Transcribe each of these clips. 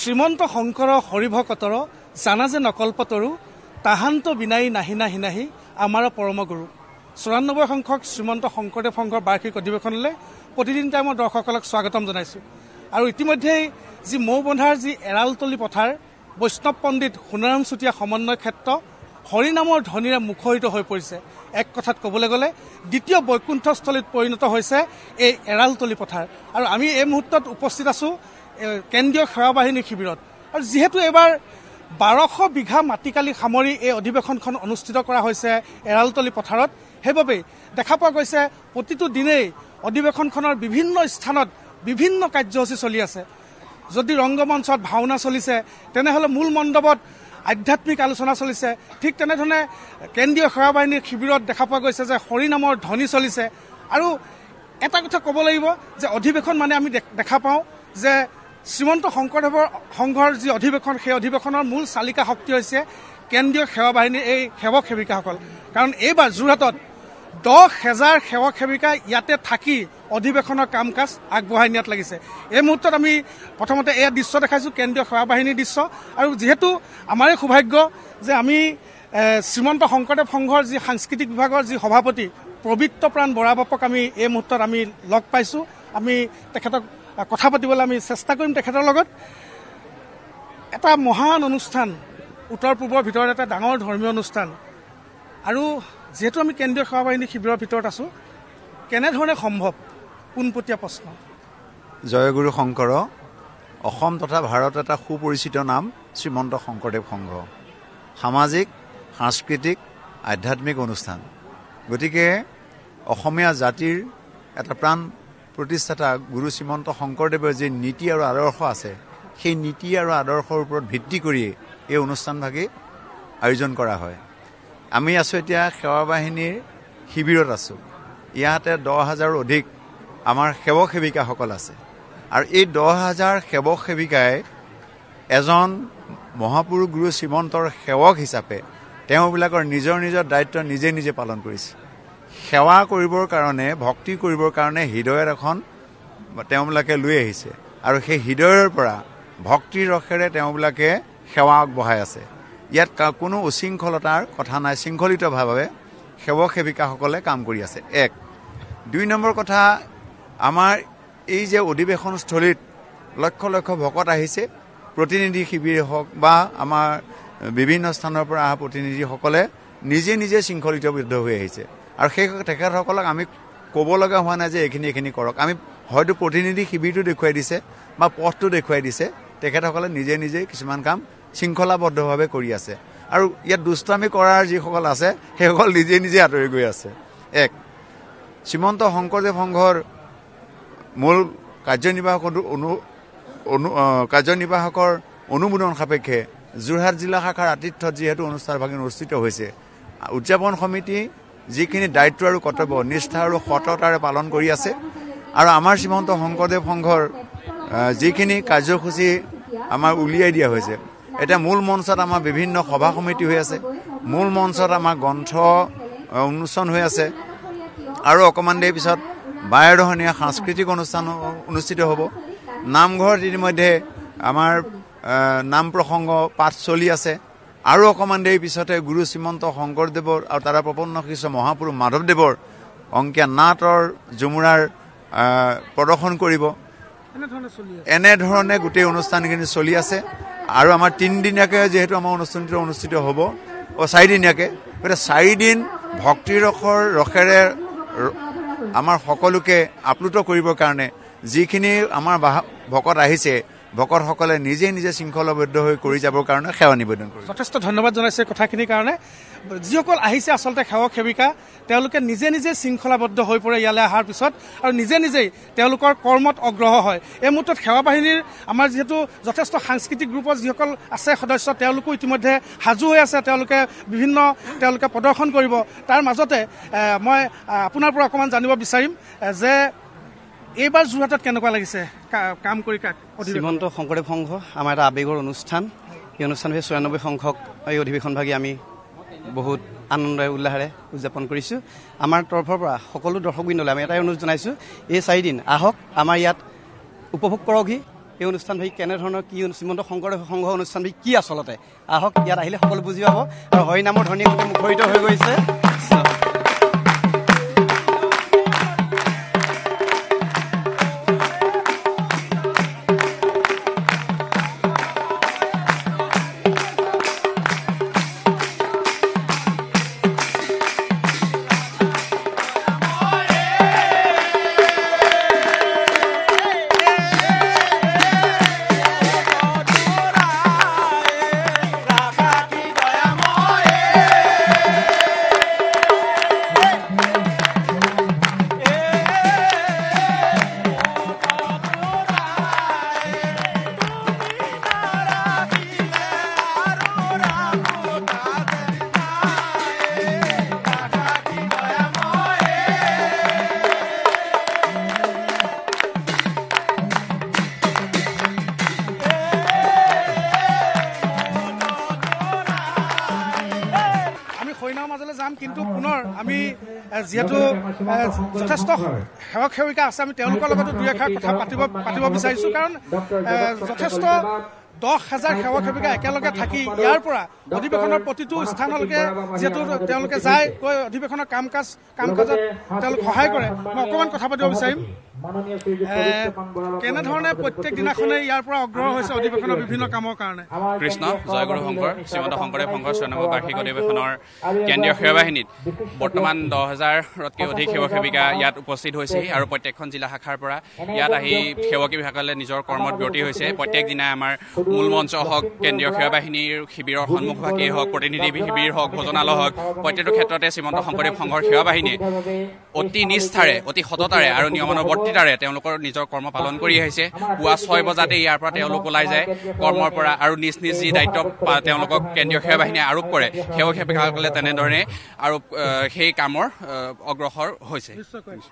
শ্ৰীমন্ত শংকৰ হৰিভকতৰ জানা যে নকল্পতৰু তাহান্ত বিনাই নাহি নাহি নাহি আমাৰ পৰম গুৰু ৯৪ সংখ্যক শ্ৰীমন্ত শংকৰদেৱ সংঘৰ বাৰ্ষিক অধিৱেশনলৈ প্ৰতিদিন টাইমৰ দৰ্শকসকলক স্বাগতম জনাইছোঁ। আৰু ইতিমধ্যেই যি মৌবন্ধাৰ যি এৰালতলি পথাৰ বৈষ্ণৱ পণ্ডিত সোণাৰাম চুতীয়া সমন্বয় ক্ষেত্ৰ হৰিনামৰ ধ্বনিৰে মুখৰিত হৈ পৰিছে। এক কথাত ক'বলৈ গ'লে দ্বিতীয় বৈকুণ্ঠস্থলীত পৰিণত হৈছে এই এৰালতলি পথাৰ। আৰু আমি এই মুহূৰ্তত উপস্থিত আছোঁ কেন্দ্ৰীয় সেৱা বাহিনী শিবিৰত। আৰু যিহেতু এইবাৰ ১২০০ বিঘা মাটিকালি সামৰি এই অধিৱেশনখন অনুষ্ঠিত কৰা হৈছে এৰালতলি পথাৰত, সেইবাবে দেখা পোৱা গৈছে প্ৰতিটো দিনেই অধিৱেশনখনৰ বিভিন্ন স্থানত বিভিন্ন কাৰ্যসূচী চলি আছে। যদি ৰংগমঞ্চত ভাওনা চলিছে তেনেহ'লে মূল মণ্ডপত আধ্যাত্মিক আলোচনা চলিছে। ঠিক তেনেধৰণে কেন্দ্ৰীয় সেৱা বাহিনীৰ শিবিৰত দেখা পোৱা গৈছে যে হৰিনামৰ ধ্বনি চলিছে। আৰু এটা কথা ক'ব লাগিব যে অধিৱেশন মানে আমি দেখা পাওঁ যে শ্ৰীমন্ত শংকৰদেৱৰ সংঘৰ যি অধিৱেশন সেই অধিৱেশনৰ মূল চালিকা শক্তি হৈছে কেন্দ্ৰীয় সেৱা বাহিনীৰ এই সেৱক সেৱিকাসকল। কাৰণ এইবাৰ যোৰহাটত ১০,০০০ সেৱক সেৱিকা ইয়াতে থাকি অধিৱেশনৰ কাম কাজ আগবঢ়াই নিয়াত লাগিছে। এই মুহূৰ্তত আমি প্ৰথমতে এয়া দৃশ্য দেখাইছোঁ কেন্দ্ৰীয় সেৱা বাহিনীৰ দৃশ্য। আৰু যিহেতু আমাৰে সৌভাগ্য যে আমি শ্ৰীমন্ত শংকৰদেৱ সংঘৰ যি সাংস্কৃতিক বিভাগৰ যি সভাপতি পবিত্ৰপ্ৰাণ বৰা বাপক আমি এই মুহূৰ্তত আমি লগ পাইছোঁ। আমি তেখেতক কথা পাতিবলৈ আমি চেষ্টা কৰিম তেখেতৰ লগত। এটা মহান অনুষ্ঠান, উত্তৰ পূবৰ ভিতৰত এটা ডাঙৰ ধৰ্মীয় অনুষ্ঠান। আৰু যিহেতু আমি কেন্দ্ৰীয় সেৱা বাহিনী শিবিৰৰ ভিতৰত আছোঁ, কেনেধৰণে সম্ভৱ? পোনপটীয়া প্ৰশ্ন। জয়গুৰু শংকৰ অসম তথা ভাৰত এটা সুপৰিচিত নাম শ্ৰীমন্ত শংকৰদেৱ সংঘ, সামাজিক সাংস্কৃতিক আধ্যাত্মিক অনুষ্ঠান। গতিকে অসমীয়া জাতিৰ এটা প্ৰাণ প্ৰতিষ্ঠাতা গুৰু শ্ৰীমন্ত শংকৰদেৱৰ যি নীতি আৰু আদৰ্শ আছে, সেই নীতি আৰু আদৰ্শৰ ওপৰত ভিত্তি কৰিয়ে এই অনুষ্ঠানভাগি আয়োজন কৰা হয়। আমি আছোঁ এতিয়া সেৱা বাহিনীৰ শিবিৰত আছোঁ। ইয়াতে ১০,০০০ৰো অধিক আমাৰ সেৱক সেৱিকাসকল আছে। আৰু এই ১০,০০০ সেৱক সেৱিকাই এজন মহাপুৰুষ গুৰু শ্ৰীমন্তৰ সেৱক হিচাপে তেওঁবিলাকৰ নিজৰ নিজৰ দায়িত্ব নিজে নিজে পালন কৰিছে। সেৱা কৰিবৰ কাৰণে, ভক্তি কৰিবৰ কাৰণে হৃদয়ত এখন তেওঁবিলাকে লৈ আহিছে। আৰু সেই হৃদয়ৰ পৰা ভক্তিৰ ৰসেৰে তেওঁবিলাকে সেৱা আগবঢ়াই আছে। ইয়াত কোনো উশৃংখলতাৰ কথা নাই, শৃংখলিতভাৱে সেৱক সেৱিকাসকলে কাম কৰি আছে। ১। ২ নম্বৰ কথা, আমাৰ এই যে অধিৱেশনস্থলীত লক্ষ লক্ষ ভকত আহিছে, প্ৰতিনিধি শিবিৰ হওক বা আমাৰ বিভিন্ন স্থানৰ পৰা অহা প্ৰতিনিধিসকলে নিজে নিজে শৃংখলিতবদ্ধ হৈ আহিছে। আৰু সেই তেখেতসকলক আমি ক'ব লগা হোৱা নাই যে এইখিনি কৰক। আমি হয়তো প্ৰতিনিধি শিবিৰটো দেখুৱাই দিছে বা পথটো দেখুৱাই দিছে, তেখেতসকলে নিজে নিজে কিছুমান কাম শৃংখলাবদ্ধভাৱে কৰি আছে। আৰু ইয়াত দুষ্টামি কৰাৰ যিসকল আছে সেইসকল নিজে নিজে আঁতৰি গৈ আছে। ১। শ্ৰীমন্ত শংকৰদেৱ সংঘৰ মূল কাৰ্যনিৰ্বাহকৰ অনুমোদন সাপেক্ষে যোৰহাট জিলা শাখাৰ আতিথ্যত যিহেতু অনুষ্ঠানভাগ অনুষ্ঠিত হৈছে, উদযাপন সমিতি যিখিনি দায়িত্ব আৰু কৰ্তব্য নিষ্ঠা আৰু সততাৰে পালন কৰি আছে। আৰু আমাৰ শ্ৰীমন্ত শংকৰদেৱ সংঘৰ যিখিনি কাৰ্যসূচী আমাৰ উলিয়াই দিয়া হৈছে, এতিয়া মূল মঞ্চত আমাৰ বিভিন্ন সভা সমিতি হৈ আছে, মূল মঞ্চত আমাৰ গ্ৰন্থ উন্মোচন হৈ আছে। আৰু অকণমান দেৰি পিছত বায়ুৰহণীয়া সাংস্কৃতিক অনুষ্ঠান অনুষ্ঠিত হ'ব। নামঘৰত ইতিমধ্যে আমাৰ নাম প্ৰসংগ পাঠ চলি আছে। আৰু অকণমান দেৰি পিছতে গুৰু শ্ৰীমন্ত শংকৰদেৱৰ আৰু তাৰ প্ৰপন্ন শিষ্য মহাপুৰুষ মাধৱদেৱৰ অংকীয়া নাটৰ ঝুমুৰাৰ প্ৰদৰ্শন কৰিব। এনেধৰণে গোটেই অনুষ্ঠানখিনি চলি আছে। আৰু আমাৰ ৩ দিনীয়াকৈ যিহেতু আমাৰ অনুষ্ঠানটো অনুষ্ঠিত হ'ব, ৪ দিনীয়াকৈ, গতিকে ৪ দিন ভক্তিৰ ৰসেৰে আমাৰ সকলোকে আপ্লুত কৰিবৰ কাৰণে যিখিনি আমাৰ ভকত আহিছে, ভকতসকলে নিজে নিজে শৃংখলাবদ্ধ হৈ কৰি যাবৰ কাৰণে সেৱা নিবেদন কৰিছে। যথেষ্ট ধন্যবাদ জনাইছে কথাখিনিৰ কাৰণে। যিসকল আহিছে আচলতে সেৱক সেৱিকা, তেওঁলোকে নিজে নিজে শৃংখলাবদ্ধ হৈ পৰে ইয়ালৈ অহাৰ পিছত, আৰু নিজে নিজেই তেওঁলোকৰ কৰ্মত অগ্ৰহ হয়। এই মুহূৰ্তত সেৱা বাহিনীৰ আমাৰ যিহেতু যথেষ্ট সাংস্কৃতিক গ্ৰুপৰ যিসকল আছে সদস্য, তেওঁলোকো ইতিমধ্যে সাজু হৈ আছে। তেওঁলোকে প্ৰদৰ্শন কৰিব। তাৰ মাজতে মই আপোনাৰ পৰা অকণমান জানিব বিচাৰিম যে এইবাৰ যোৰহাটত কেনেকুৱা লাগিছে কাম কৰি? শ্ৰীমন্ত শংকৰদেৱ সংঘ আমাৰ এটা আৱেগৰ অনুষ্ঠান। এই অনুষ্ঠানভাৱে ৯৪ সংখ্যক এই অধিৱেশনভাগি আমি বহুত আনন্দ উল্লাহেৰে উদযাপন কৰিছোঁ। আমাৰ তৰফৰ পৰা সকলো দৰ্শকবৃন্দলৈ আমি এটাই অনুৰোধ জনাইছোঁ, এই ৪ দিন আহক, আমাৰ ইয়াত উপভোগ কৰকহি, এই অনুষ্ঠানভাগী কেনেধৰণৰ কি শ্ৰীমন্ত শংকৰদেৱ সংঘ অনুষ্ঠানভাগী কি আচলতে আহক ইয়াত আহিলে সকলো বুজি পাব আৰু হৰিনামৰ ধ্বনি গোটেই মুখৰিত হৈ গৈছে কিন্তু পুনৰ আমি যেহেতু যথেষ্ট সেৱক সেৱিকা আছে আমি তেওঁলোকৰ লগতো দুই এষাৰ কথা পাতিব বিচাৰিছোঁ কাৰণ যথেষ্ট 10,000 সেৱক সেৱিকা একেলগে থাকি ইয়াৰ পৰা অধিৱেশনৰ প্ৰতিটো স্থানলৈকে যিহেতু তেওঁলোকে যায় গৈ অধিৱেশনৰ কাম কাজত তেওঁলোক সহায় কৰে মই অকণমান কথা পাতিব বিচাৰিম কেনেধৰণে প্ৰত্যেক দিনাখনে ইয়াৰ পৰা অগ্ৰহ হৈছে অধিৱেশনৰ বিভিন্ন কামৰ কাৰণে কৃষ্ণ জয়গুৰু শংকৰ শ্ৰীমন্ত শংকৰদেৱ সংঘৰ 94 বাৰ্ষিক অধিৱেশনৰ কেন্দ্ৰীয় সেৱা বাহিনীত বৰ্তমান 10,000তকৈ অধিক সেৱক সেৱিকা ইয়াত উপস্থিত হৈছে আৰু প্ৰত্যেকখন জিলা শাখাৰ পৰা ইয়াত আহি সেৱকীসকলে নিজৰ কৰ্মত ব্ৰতী হৈছে প্ৰত্যেক দিনাই আমাৰ মূল মঞ্চ হওক কেন্দ্ৰীয় সেৱা বাহিনীৰ শিবিৰৰ সন্মুখভাগেই হওক প্ৰতিনিধি শিবিৰ হওক ভোজনালয় হওক প্ৰত্যেকটো ক্ষেত্ৰতে শ্ৰীমন্ত শংকৰদেৱ সংঘৰ সেৱা বাহিনীয়ে অতি নিষ্ঠাৰে অতি সততাৰে আৰু নিয়মানুৱৰ্তিতাৰে তেওঁলোকৰ নিজৰ কৰ্ম পালন কৰি আহিছে পুৱা 6 বজাতে ইয়াৰ পৰা তেওঁলোক ওলাই যায় কৰ্মৰ পৰা আৰু নিজ নিজ যি দায়িত্ব তেওঁলোকক কেন্দ্ৰীয় সেৱা বাহিনীয়ে আৰোপ কৰে সেৱক সেৱিকাসকলে তেনেধৰণে আৰু সেই কামৰ অগ্ৰসৰ হৈছে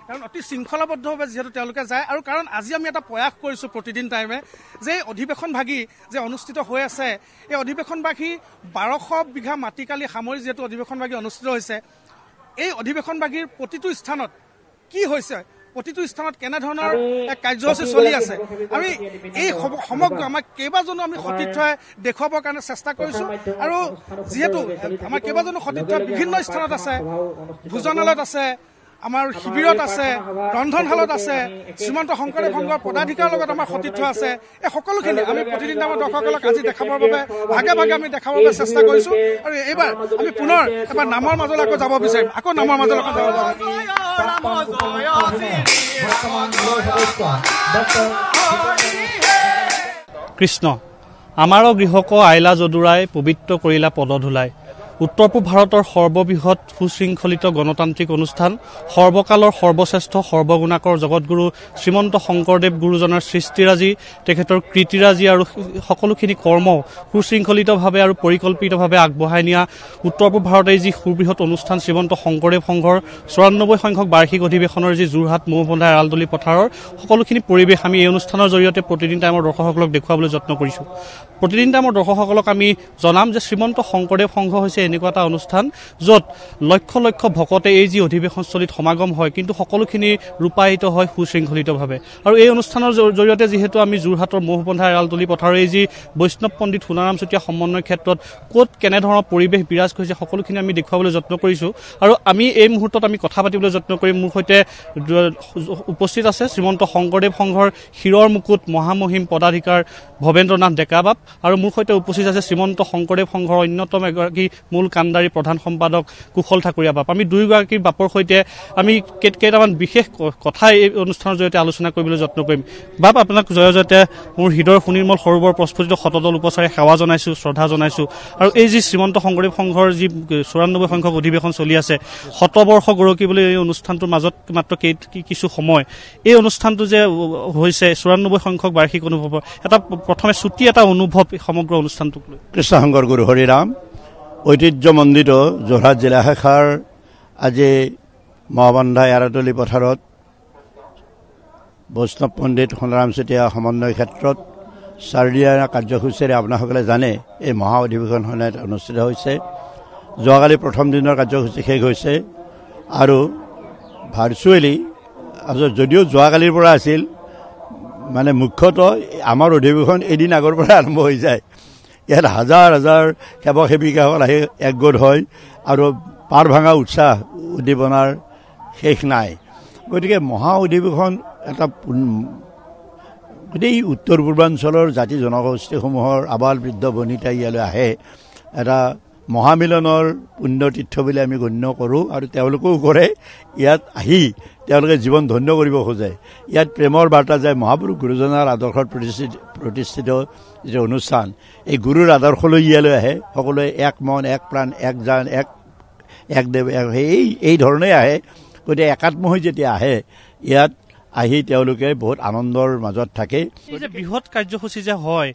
কাৰণ অতি শৃংখলাবদ্ধভাৱে যিহেতু তেওঁলোকে যায় আৰু কাৰণ আজি আমি এটা প্ৰয়াস কৰিছোঁ প্ৰতিদিন টাইমে যে অধিৱেশন ভাগি যে অনুষ্ঠিত হৈ আছে এই অধিৱেশনবাসী 1200 বিঘা মাটিকালি সামৰি যিহেতু অধিৱেশনবাগী অনুষ্ঠিত হৈছে এই অধিৱেশনবাগীৰ প্ৰতিটো স্থানত কি হৈছে প্ৰতিটো স্থানত কেনেধৰণৰ এক কাৰ্যসূচী চলি আছে আমি এই সমগ্ৰ আমাৰ কেইবাজনো আমি সতীৰ্থই দেখুৱাবৰ কাৰণে চেষ্টা কৰিছোঁ আৰু যিহেতু আমাৰ কেইবাজনো সতীৰ্থ বিভিন্ন স্থানত আছে ভোজনালয়ত আছে আমাৰ শিবিৰত আছে ৰন্ধনশালত আছে শ্ৰীমন্ত শংকৰদেৱ সংঘৰ পদাধিকাৰৰ লগত আমাৰ সতীৰ্থ আছে এই সকলোখিনি আমি প্ৰতিদিন আমাৰ দৰ্শকসকলক আজি দেখাবৰ বাবে ভাগে ভাগে আমি দেখাবৰ বাবে চেষ্টা কৰিছোঁ আৰু এইবাৰ আমি পুনৰ এবাৰ নামৰ মাজলৈ আকৌ যাব বিচাৰিম আকৌ নামৰ মাজলৈ যাব কৃষ্ণ আমাৰো গৃহক আইলা যদুৰাই পবিত্ৰ কৰিলা পদধূলাই উত্তৰ পূব ভাৰতৰ সৰ্ববৃহৎ সুশৃংখলিত গণতান্ত্ৰিক অনুষ্ঠান সৰ্বকালৰ সৰ্বশ্ৰেষ্ঠ সৰ্বগুণাকৰ জগতগুৰু শ্ৰীমন্ত শংকৰদেৱ গুৰুজনাৰ সৃষ্টিৰাজি তেখেতৰ কৃতিৰাজি আৰু সকলোখিনি কৰ্ম সুশৃংখলিতভাৱে আৰু পৰিকল্পিতভাৱে আগবঢ়াই নিয়া উত্তৰ পূব ভাৰতৰ যি সুবৃহৎ অনুষ্ঠান শ্ৰীমন্ত শংকৰদেৱ সংঘৰ 94 সংখ্যক বাৰ্ষিক অধিৱেশনৰ যি যোৰহাট মৌবন্ধা এৰালদলি পথাৰৰ সকলোখিনি পৰিৱেশ আমি এই অনুষ্ঠানৰ জৰিয়তে প্ৰতিদিন টাইমৰ দৰ্শকসকলক দেখুৱাবলৈ যত্ন কৰিছোঁ প্ৰতিদিন টাইমৰ দৰ্শকসকলক আমি জনাম যে শ্ৰীমন্ত শংকৰদেৱ সংঘ হৈছে এনেকুৱা এটা অনুষ্ঠান য'ত লক্ষ লক্ষ ভকতে এই যি অধিৱেশনস্থলীত সমাগম হয় কিন্তু সকলোখিনি ৰূপায়িত হয় সুশৃংখলিতভাৱে আৰু এই অনুষ্ঠানৰ জৰিয়তে যিহেতু আমি যোৰহাটৰ মৌবন্ধা এৰালদলি পথাৰৰ এই যি বৈষ্ণৱ পণ্ডিত সোণাৰাম চুতীয়া সমন্বয় ক্ষেত্ৰত ক'ত কেনেধৰণৰ পৰিৱেশ বিৰাজ কৰিছে সকলোখিনি আমি দেখুৱাবলৈ যত্ন কৰিছোঁ আৰু আমি এই মুহূৰ্তত আমি কথা পাতিবলৈ যত্ন কৰিম মোৰ সৈতে উপস্থিত আছে শ্ৰীমন্ত শংকৰদেৱ সংঘৰ শিৰৰ মুকুট মহামহিম পদাধিকাৰ ভৱেন্দ্ৰনাথ ডেকাবাপ আৰু মোৰ সৈতে উপস্থিত আছে শ্ৰীমন্ত শংকৰদেৱ সংঘৰ অন্যতম এগৰাকী মূল কাণ্ডাৰী প্ৰধান সম্পাদক কুশল ঠাকুৰীয়া বাপ আমি দুয়োগৰাকী বাপৰ সৈতে আমি কেইটামান বিশেষ কথা এই অনুষ্ঠানৰ জৰিয়তে আলোচনা কৰিবলৈ যত্ন কৰিম বাপ আপোনাক জয়তে মোৰ হৃদয়ৰ সুনিৰ্মল সৰোবৰ প্ৰস্ফুটিত শতদল উপচাৰে সেৱা জনাইছোঁ শ্ৰদ্ধা জনাইছোঁ আৰু এই যি শ্ৰীমন্ত শংকৰদেৱ সংঘৰ যি 94 সংখ্যক অধিৱেশন চলি আছে শতবৰ্ষ গৌৰৱী এই অনুষ্ঠানটোৰ মাজত মাত্ৰ কিছু সময় এই অনুষ্ঠানটো যে হৈছে 94 সংখ্যক বাৰ্ষিক অনুভৱ এটা প্ৰথমে ছুটি এটা অনুভৱ সমগ্ৰ অনুষ্ঠানটোক লৈ কৃষ্ণ শংকৰ গুৰু হৰিৰাম ঐতিহ্যমণ্ডিত যোৰহাট জিলা শাখাৰ আজি মহাবন্ধা এৰালদলি পথাৰত বৈষ্ণৱ পণ্ডিত সোণাৰাম চুতীয়া সমন্বয় ক্ষেত্ৰত 4 দিনীয়া কাৰ্যসূচীৰে আপোনাসকলে জানে এই মহা অধিৱেশন অনুষ্ঠিত হৈছে যোৱাকালি প্ৰথম দিনৰ কাৰ্যসূচী শেষ হৈছে আৰু ভাৰ্চুৱেলি যদিও যোৱাকালিৰ পৰা আছিল মানে মুখ্যতঃ আমাৰ অধিৱেশন এদিন আগৰ পৰা আৰম্ভ হৈ যায়। ইয়াত হাজাৰ হাজাৰ সেৱক সেৱিকাসকল আহি একগোট হয় আৰু পাৰ ভাঙা উৎসাহ উদ্দীপনাৰ শেষ নাই। গতিকে মহা অধিৱেশন এটা গোটেই উত্তৰ পূৰ্বাঞ্চলৰ জাতি জনগোষ্ঠীসমূহৰ আবাল বৃদ্ধ বনিতা ইয়ালৈ আহে, এটা মহামিলনৰ পুণ্যতীৰ্থ বুলি আমি গণ্য কৰোঁ আৰু তেওঁলোকেও কৰে। ইয়াত আহি তেওঁলোকে জীৱন ধন্য কৰিব খোজে। ইয়াত প্ৰেমৰ বাৰ্তা যায়। মহাপুৰুষ গুৰুজনাৰ আদৰ্শত প্ৰতিষ্ঠিত যিটো অনুষ্ঠান, এই গুৰুৰ আদৰ্শলৈ ইয়ালৈ আহে সকলোৱে এক মন এক প্ৰাণ এক জান এক দেৱ এই ধৰণেই আহে। গতিকে একাত্ম হৈ যেতিয়া আহে ইয়াত আহি তেওঁলোকে বহুত আনন্দৰ মাজত থাকে। এই যে বৃহৎ কাৰ্যসূচী যে হয়,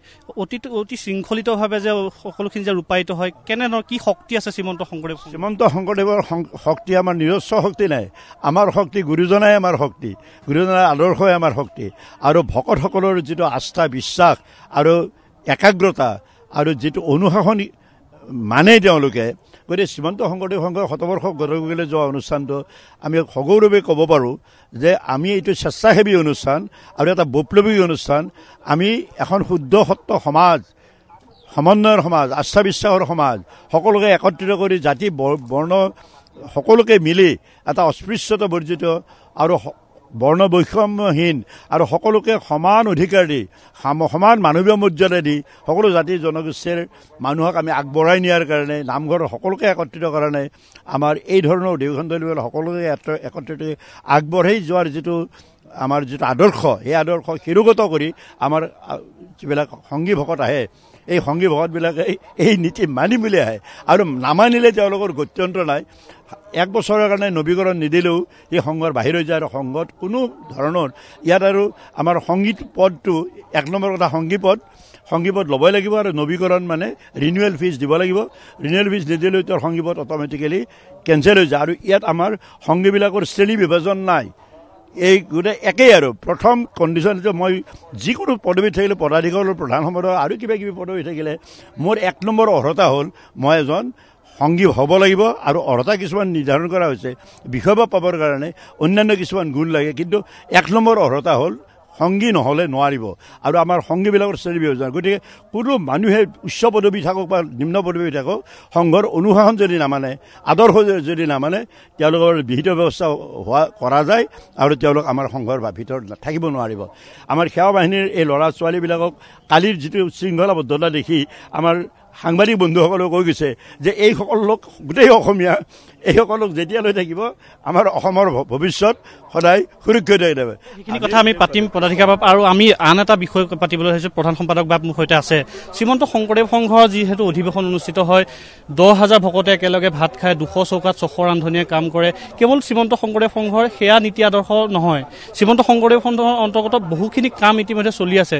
অতি শৃংখলিতভাৱে যে সকলোখিনি যে ৰূপায়িত হয়, কেনেধৰণৰ কি শক্তি আছে শ্ৰীমন্ত শংকৰদেৱৰ শক্তি আমাৰ নিজস্ব শক্তি নাই। আমাৰ শক্তি গুৰুজনাই আমাৰ শক্তি, গুৰুজনাৰ আদৰ্শই আমাৰ শক্তি আৰু ভকতসকলৰ যিটো আস্থা বিশ্বাস আৰু একাগ্ৰতা আৰু যিটো অনুশাসন মানে তেওঁলোকে। গতিকে শ্ৰীমন্ত শংকৰদেৱ সংঘৰ শতবৰ্ষ গৌৰৱলৈ যোৱা অনুষ্ঠানটো আমি সগৌৰৱে ক'ব পাৰোঁ যে আমি এইটো স্বেচ্ছাসেৱী অনুষ্ঠান আৰু এটা বৈপ্লৱিক অনুষ্ঠান। আমি এখন শুদ্ধ সত্য সমাজ, সমন্বয়ৰ সমাজ, আস্থা বিশ্বাসৰ সমাজ, সকলোকে একত্ৰিত কৰি জাতি বৰ্ণ সকলোকে মিলি এটা অস্পৃশ্যতা বৰ্জিত আৰু বৰ্ণ বৈষম্যহীন আৰু সকলোকে সমান অধিকাৰ দি সমান মানৱীয় মৰ্যাদা দি সকলো জাতি জনগোষ্ঠীৰ মানুহক আমি আগবঢ়াই নিয়াৰ কাৰণে, নামঘৰৰ সকলোকে একত্ৰিত কাৰণে আমাৰ এই ধৰণৰ অধিৱেশন সকলোকে একত্ৰিত আগবঢ়াই যোৱাৰ আমাৰ যিটো আদৰ্শ, এই আদৰ্শ শিৰোগত কৰি আমাৰ যিবিলাক সংগী ভকত আহে, এই সংগী ভকতবিলাকে এই নীতি মানি মেলি আহে আৰু নামানিলে তেওঁলোকৰ গত্যন্তৰ নাই। এক বছৰৰ কাৰণে নৱীকৰণ নিদিলেও এই সংঘৰ বাহিৰ হৈ যায় আৰু সংঘত কোনো ধৰণৰ ইয়াত আৰু আমাৰ সংগীত পদটো এক নম্বৰ কথা, সংগীপদ ল'বই লাগিব আৰু নৱীকৰণ মানে ৰিনিউৱেল ফিজ দিব লাগিব। ৰিনিউৱেল ফিজ নিদিলেও তেওঁৰ সংগীপদ অট'মেটিকেলি কেঞ্চেল হৈ যায় আৰু ইয়াত আমাৰ সংগীবিলাকৰ শ্ৰেণী বিভাজন নাই। এই গোটেই একেই আৰু প্ৰথম কণ্ডিশ্যন যে মই যিকোনো পদবীত থাকিলে পদাধিকাৰৰ প্ৰধান সম্পাদক আৰু কিবা কিবি পদবী থাকিলে মোৰ এক নম্বৰ অৰ্হতা হ'ল মই এজন সংগী হ'ব লাগিব আৰু অৰ্হতা কিছুমান নিৰ্ধাৰণ কৰা হৈছে বিষয়বব পাবৰ কাৰণে, অন্যান্য কিছুমান গুণ লাগে, কিন্তু এক নম্বৰ অৰ্হতা হ'ল সংগী নহ'লে নোৱাৰিব আৰু আমাৰ সংগীবিলাকৰ শ্ৰেণী বিভাজন। গতিকে কোনো মানুহে উচ্চ পদবী থাকক বা নিম্ন পদবী থাকক, সংঘৰ অনুশাসন যদি নামানে, আদৰ্শ যদি নামানে, তেওঁলোকৰ বিহিত ব্যৱস্থা কৰা যায় আৰু তেওঁলোক আমাৰ সংঘৰ ভিতৰত থাকিব নোৱাৰিব। আমাৰ সেৱা বাহিনীৰ এই ল'ৰা ছোৱালীবিলাকক কালিৰ যিটো শৃংখলাবদ্ধতা দেখি আমাৰ সাংবাদিক বন্ধুসকলেও কৈ গৈছে যে এইসকল লোক গোটেই অসমীয়া, এইসকলক যেতিয়ালৈ থাকিব আমাৰ অসমৰ ভৱিষ্যত সদায় সুৰক্ষিত হৈ থাকিব। সেইখিনি কথা আমি পাতিম পদাধিকাৰ আৰু আমি আন এটা বিষয় পাতিবলৈ আহিছোঁ। প্ৰধান সম্পাদক বাব মোৰ সৈতে আছে। শ্ৰীমন্ত শংকৰদেৱ সংঘৰ যিহেতু অধিৱেশন অনুষ্ঠিত হয়, 10,000 ভকতে একেলগে ভাত খায়, 200 চৌকাত 600 ৰান্ধনীয়ে কাম কৰে। কেৱল শ্ৰীমন্ত শংকৰদেৱ সংঘৰ সেয়া নীতি আদৰ্শ নহয়, শ্ৰীমন্ত শংকৰদেৱ সংঘৰ অন্তৰ্গত বহুখিনি কাম ইতিমধ্যে চলি আছে।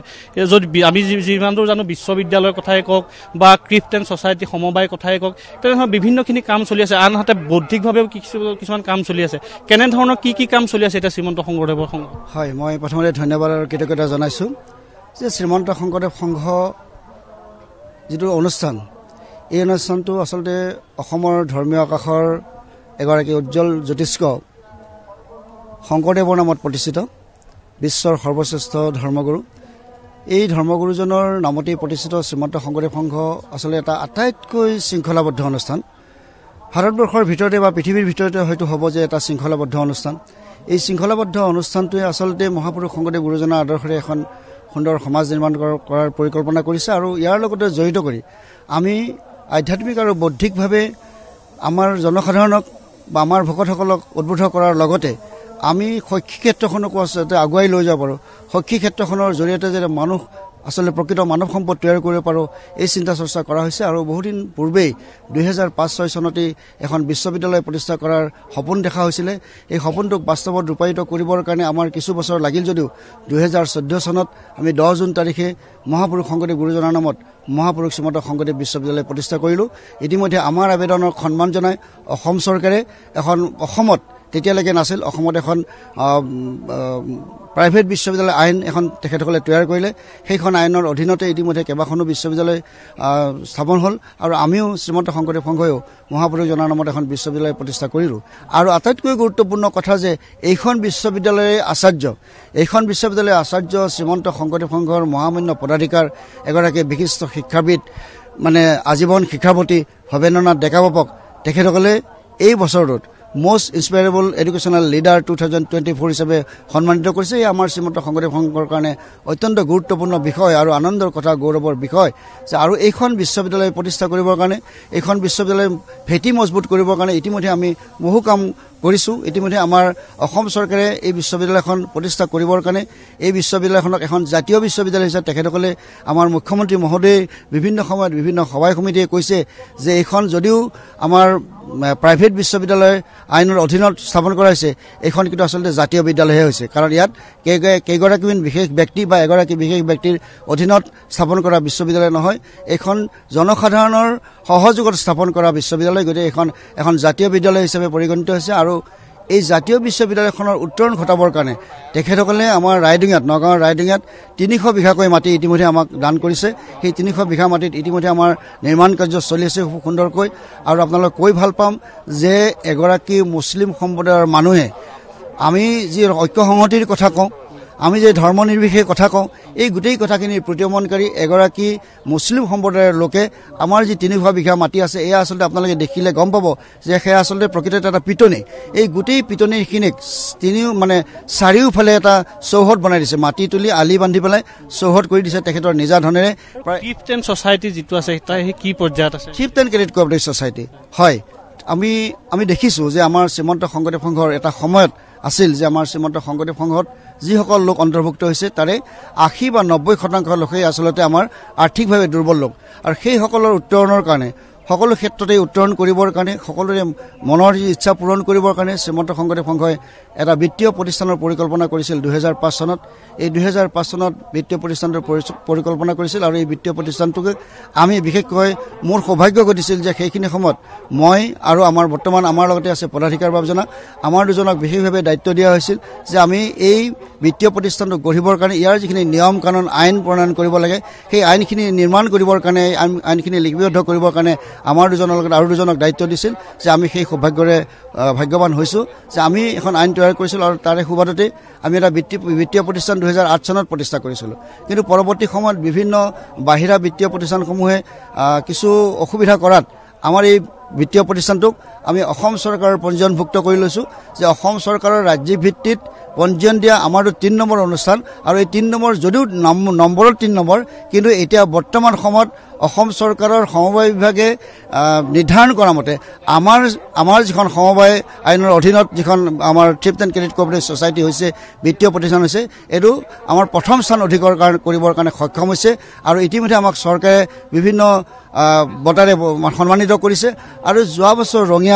যদি আমি যিমান দূৰ জানো বিশ্ববিদ্যালয়ৰ কথাই কওক বা ক্ৰিফট এণ্ড ছ'চাইটি সমবায় কথাই কওক, তেনেধৰণৰ বিভিন্নখিনি কাম চলি আছে। আনহাতে বৌদ্ধিকভাৱেও কিছুমান কাম চলি আছে। কেনেধৰণৰ কি কাম চলি আছে এতিয়া শ্ৰীমন্ত শংকৰদেৱৰ সংঘ? হয়, মই প্ৰথমতে ধন্যবাদ আৰু কৃতজ্ঞতা জনাইছোঁ যে শ্ৰীমন্ত শংকৰদেৱ সংঘ যিটো অনুষ্ঠান, এই অনুষ্ঠানটো আচলতে অসমৰ ধৰ্মীয় আকাশৰ এগৰাকী উজ্জ্বল জ্যোতিষ্ক শংকৰদেৱৰ নামত প্ৰতিষ্ঠিত বিশ্বৰ সৰ্বশ্ৰেষ্ঠ ধৰ্মগুৰু। এই ধৰ্মগুৰুজনৰ নামতেই প্ৰতিষ্ঠিত শ্ৰীমন্ত শংকৰদেৱ সংঘ আচলতে এটা আটাইতকৈ শৃংখলাবদ্ধ অনুষ্ঠান। ভাৰতবৰ্ষৰ ভিতৰতে বা পৃথিৱীৰ ভিতৰতে হয়তো হ'ব যে এটা শৃংখলাবদ্ধ অনুষ্ঠান। এই শৃংখলাবদ্ধ অনুষ্ঠানটোৱে আচলতে মহাপুৰুষ শংকৰদেৱ গুৰুজনাৰ আদৰ্শৰে এখন সুন্দৰ সমাজ নিৰ্মাণ কৰাৰ পৰিকল্পনা কৰিছে আৰু ইয়াৰ লগতে জড়িত কৰি আমি আধ্যাত্মিক আৰু বৌদ্ধিকভাৱে আমাৰ জনসাধাৰণক বা আমাৰ ভকতসকলক উদ্বুদ্ধ কৰাৰ লগতে আমি শৈক্ষিক ক্ষেত্ৰখনকো আচলতে আগুৱাই লৈ যাব পাৰোঁ। শৈক্ষিক ক্ষেত্ৰখনৰ জৰিয়তে যে মানুহ আচলতে প্ৰকৃত মানৱ সম্পদ তৈয়াৰ কৰিব পাৰোঁ, এই চিন্তা চৰ্চা কৰা হৈছে। আৰু বহুদিন পূৰ্বেই 2005-06 চনতেই এখন বিশ্ববিদ্যালয় প্ৰতিষ্ঠা কৰাৰ সপোন দেখা হৈছিলে। এই সপোনটোক বাস্তৱত ৰূপায়িত কৰিবৰ কাৰণে আমাৰ কিছু বছৰ লাগিল যদিও 2014 চনত আমি 10 জুন তাৰিখে মহাপুৰুষ শংকৰদেৱ গুৰুজনাৰ নামত মহাপুৰুষ শ্ৰীমন্ত শংকৰদেৱ বিশ্ববিদ্যালয় প্ৰতিষ্ঠা কৰিলোঁ। ইতিমধ্যে আমাৰ আবেদনক সন্মান জনাই অসম চৰকাৰে অসমত তেতিয়ালৈকে নাছিল, অসমত এখন প্ৰাইভেট বিশ্ববিদ্যালয় আইন এখন তেখেতসকলে তৈয়াৰ কৰিলে সেইখন আইনৰ অধীনতে ইতিমধ্যে কেইবাখনো বিশ্ববিদ্যালয় স্থাপন হ'ল আৰু আমিও শ্ৰীমন্ত শংকৰদেৱ সংঘয়েও মহাপুৰুষ জনাৰ নামত এখন বিশ্ববিদ্যালয় প্ৰতিষ্ঠা কৰিলোঁ আৰু আটাইতকৈ গুৰুত্বপূৰ্ণ কথা যে এইখন বিশ্ববিদ্যালয়ৰ আচাৰ্য শ্ৰীমন্ত শংকৰদেৱ সংঘৰ মহামান্য পদাধিকাৰ এগৰাকী বিশিষ্ট শিক্ষাবিদ মানে আজীৱন শিক্ষাপতি ভৱেন্দ্ৰনাথ ডেকা বাপক তেখেতসকলে এই বছৰটোত most inspirable educational leader 2024 হিচাপে সন্মানিত কৰিছে। এই আমাৰ শ্ৰীমন্ত শংকৰদেৱ সংঘৰ কাৰণে অত্যন্ত গুৰুত্বপূৰ্ণ বিষয় আৰু আনন্দৰ কথা গৌৰৱৰ বিষয় যে আৰু এইখন বিশ্ববিদ্যালয় প্ৰতিষ্ঠা কৰিবৰ কাৰণে এইখন বিশ্ববিদ্যালয় ভেটি মজবুত কৰিবৰ কাৰণে ইতিমধ্যে আমি বহু কাম কৰিছোঁ। ইতিমধ্যে আমাৰ অসম চৰকাৰে এই বিশ্ববিদ্যালয়খন প্ৰতিষ্ঠা কৰিবৰ কাৰণে এই বিশ্ববিদ্যালয়খনক এখন জাতীয় বিশ্ববিদ্যালয় হিচাপে তেখেতসকলে আমাৰ মুখ্যমন্ত্ৰী মহোদয়ে বিভিন্ন সময়ত বিভিন্ন সভাই সমিতিয়ে কৈছে যে এইখন যদিও আমাৰ প্ৰাইভেট বিশ্ববিদ্যালয় আইনৰ অধীনত স্থাপন কৰা হৈছে এইখন কিন্তু আচলতে জাতীয় বিদ্যালয়হে হৈছে কাৰণ ইয়াত কেইগৰাকীমান বিশেষ ব্যক্তি বা এগৰাকী বিশেষ ব্যক্তিৰ অধীনত স্থাপন কৰা বিশ্ববিদ্যালয় নহয় এইখন জনসাধাৰণৰ সহযোগত স্থাপন কৰা বিশ্ববিদ্যালয় গতিকে এখন জাতীয় বিদ্যালয় হিচাপে পৰিগণিত হৈছে আৰু এই জাতীয় বিশ্ববিদ্যালয়খনৰ উত্তৰণ ঘটাবৰ কাৰণে তেখেতসকলে আমাৰ নগাঁৱৰ ৰাইডিঙিয়াত 300 বিঘাকৈ মাটি ইতিমধ্যে আমাক দান কৰিছে। সেই 300 বিঘা মাটিত ইতিমধ্যে আমাৰ নিৰ্মাণ কাৰ্য চলি আছে খুব সুন্দৰকৈ আৰু আপোনালোক কৈ ভাল পাম যে এগৰাকী মুছলিম সম্প্ৰদায়ৰ মানুহে আমি যি ঐক্য সংহতিৰ কথা কওঁ আমি যে ধৰ্ম নিৰ্বিশেষে কথা কওঁ এই গোটেই কথাখিনিৰ প্ৰতিমনকাৰী এগৰাকী মুছলিম সম্প্ৰদায়ৰ লোকে আমাৰ যি 300 বিঘা মাটি আছে এয়া আচলতে আপোনালোকে দেখিলে গম পাব যে সেয়া আচলতে প্ৰকৃততে এটা পিটনি। এই গোটেই পিটনিখিনিক চাৰিওফালে এটা চৌহদ বনাই দিছে মাটি তুলি আলি বান্ধি পেলাই চৌহদ কৰি দিছে তেখেতৰ নিজা ধনেৰে। চিফটেন ছ'চাইটি যিটো আছে তাই কি পৰ্যায়ত আছে? চিফটেন ক্ৰেডিট কোঅপাৰেটিভ ছ'চাইটি হয়। আমি দেখিছোঁ যে আমাৰ শ্ৰীমন্ত শংকৰদেৱ সংঘৰ এটা সময়ত আছিল যে আমাৰ শ্ৰীমন্ত শংকৰদেৱ সংঘত যিসকল লোক অন্তৰ্ভুক্ত হৈছে তাৰে 80 বা 90% লোকেই আচলতে আমাৰ আৰ্থিকভাৱে দুৰ্বল লোক আৰু সেইসকলৰ উত্তৰণৰ কাৰণে সকলো ক্ষেত্ৰতে উত্তৰণ কৰিবৰ কাৰণে সকলোৰে মনৰ যি ইচ্ছা পূৰণ কৰিবৰ কাৰণে শ্ৰীমন্ত শংকৰদেৱ সংঘই এটা বিত্তীয় প্ৰতিষ্ঠানৰ পৰিকল্পনা কৰিছিল 2005 চনত। এই 2005 চনত বিত্তীয় প্ৰতিষ্ঠানটোৰ পৰিকল্পনা কৰিছিল আৰু এই বিত্তীয় প্ৰতিষ্ঠানটোকে আমি বিশেষকৈ মোৰ সৌভাগ্য ঘটিছিল যে সেইখিনি সময়ত মই আৰু বৰ্তমান আমাৰ লগতে আছে পদাধিকাৰ বাবজনা আমাৰ দুজনক বিশেষভাৱে দায়িত্ব দিয়া হৈছিল যে আমি এই বিত্তীয় প্ৰতিষ্ঠানটো গঢ়িবৰ কাৰণে ইয়াৰ যিখিনি নিয়ম কানুন আইন প্ৰণয়ন কৰিব লাগে সেই আইনখিনি নিৰ্মাণ কৰিবৰ কাৰণে আইনখিনি লিপিবদ্ধ কৰিবৰ কাৰণে আমাৰ দুজনৰ লগত আৰু দুজনক দায়িত্ব দিছিল যে আমি সেই সৌভাগ্যৰে ভাগ্যৱান হৈছোঁ যে আমি এখন আইন তৈয়াৰ কৰিছিলোঁ আৰু তাৰে সুবাদতে আমি এটা বিত্তীয় প্ৰতিষ্ঠান 2008 চনত প্ৰতিষ্ঠা কৰিছিলোঁ। কিন্তু পৰৱৰ্তী সময়ত বিভিন্ন বাহিৰা বিত্তীয় প্ৰতিষ্ঠানসমূহে কিছু অসুবিধা কৰাত আমাৰ এই বিত্তীয় প্ৰতিষ্ঠানটোক আমি অসম চৰকাৰৰ পঞ্জীয়নভুক্ত কৰি লৈছোঁ যে অসম চৰকাৰৰ ৰাজ্যিক ভিত্তিত পঞ্জীয়ন দিয়া আমাৰটো 3 নম্বৰ অনুষ্ঠান আৰু এই 3 নম্বৰ যদিও নম্বৰত 3 নম্বৰ কিন্তু এতিয়া বৰ্তমান সময়ত অসম চৰকাৰৰ সমবায় বিভাগে নিৰ্ধাৰণ কৰা মতে আমাৰ যিখন সমবায় আইনৰ অধীনত যিখন আমাৰ চিফটেন ক্ৰেডিট কোঅপাৰেটিভ ছ'চাইটি হৈছে বিত্তীয় প্ৰতিষ্ঠান হৈছে এইটো আমাৰ প্ৰথম স্থান অধিকাৰ কৰিবৰ কাৰণে সক্ষম হৈছে আৰু ইতিমধ্যে আমাক চৰকাৰে বিভিন্ন বঁটাৰে সন্মানিত কৰিছে। আৰু যোৱা বছৰ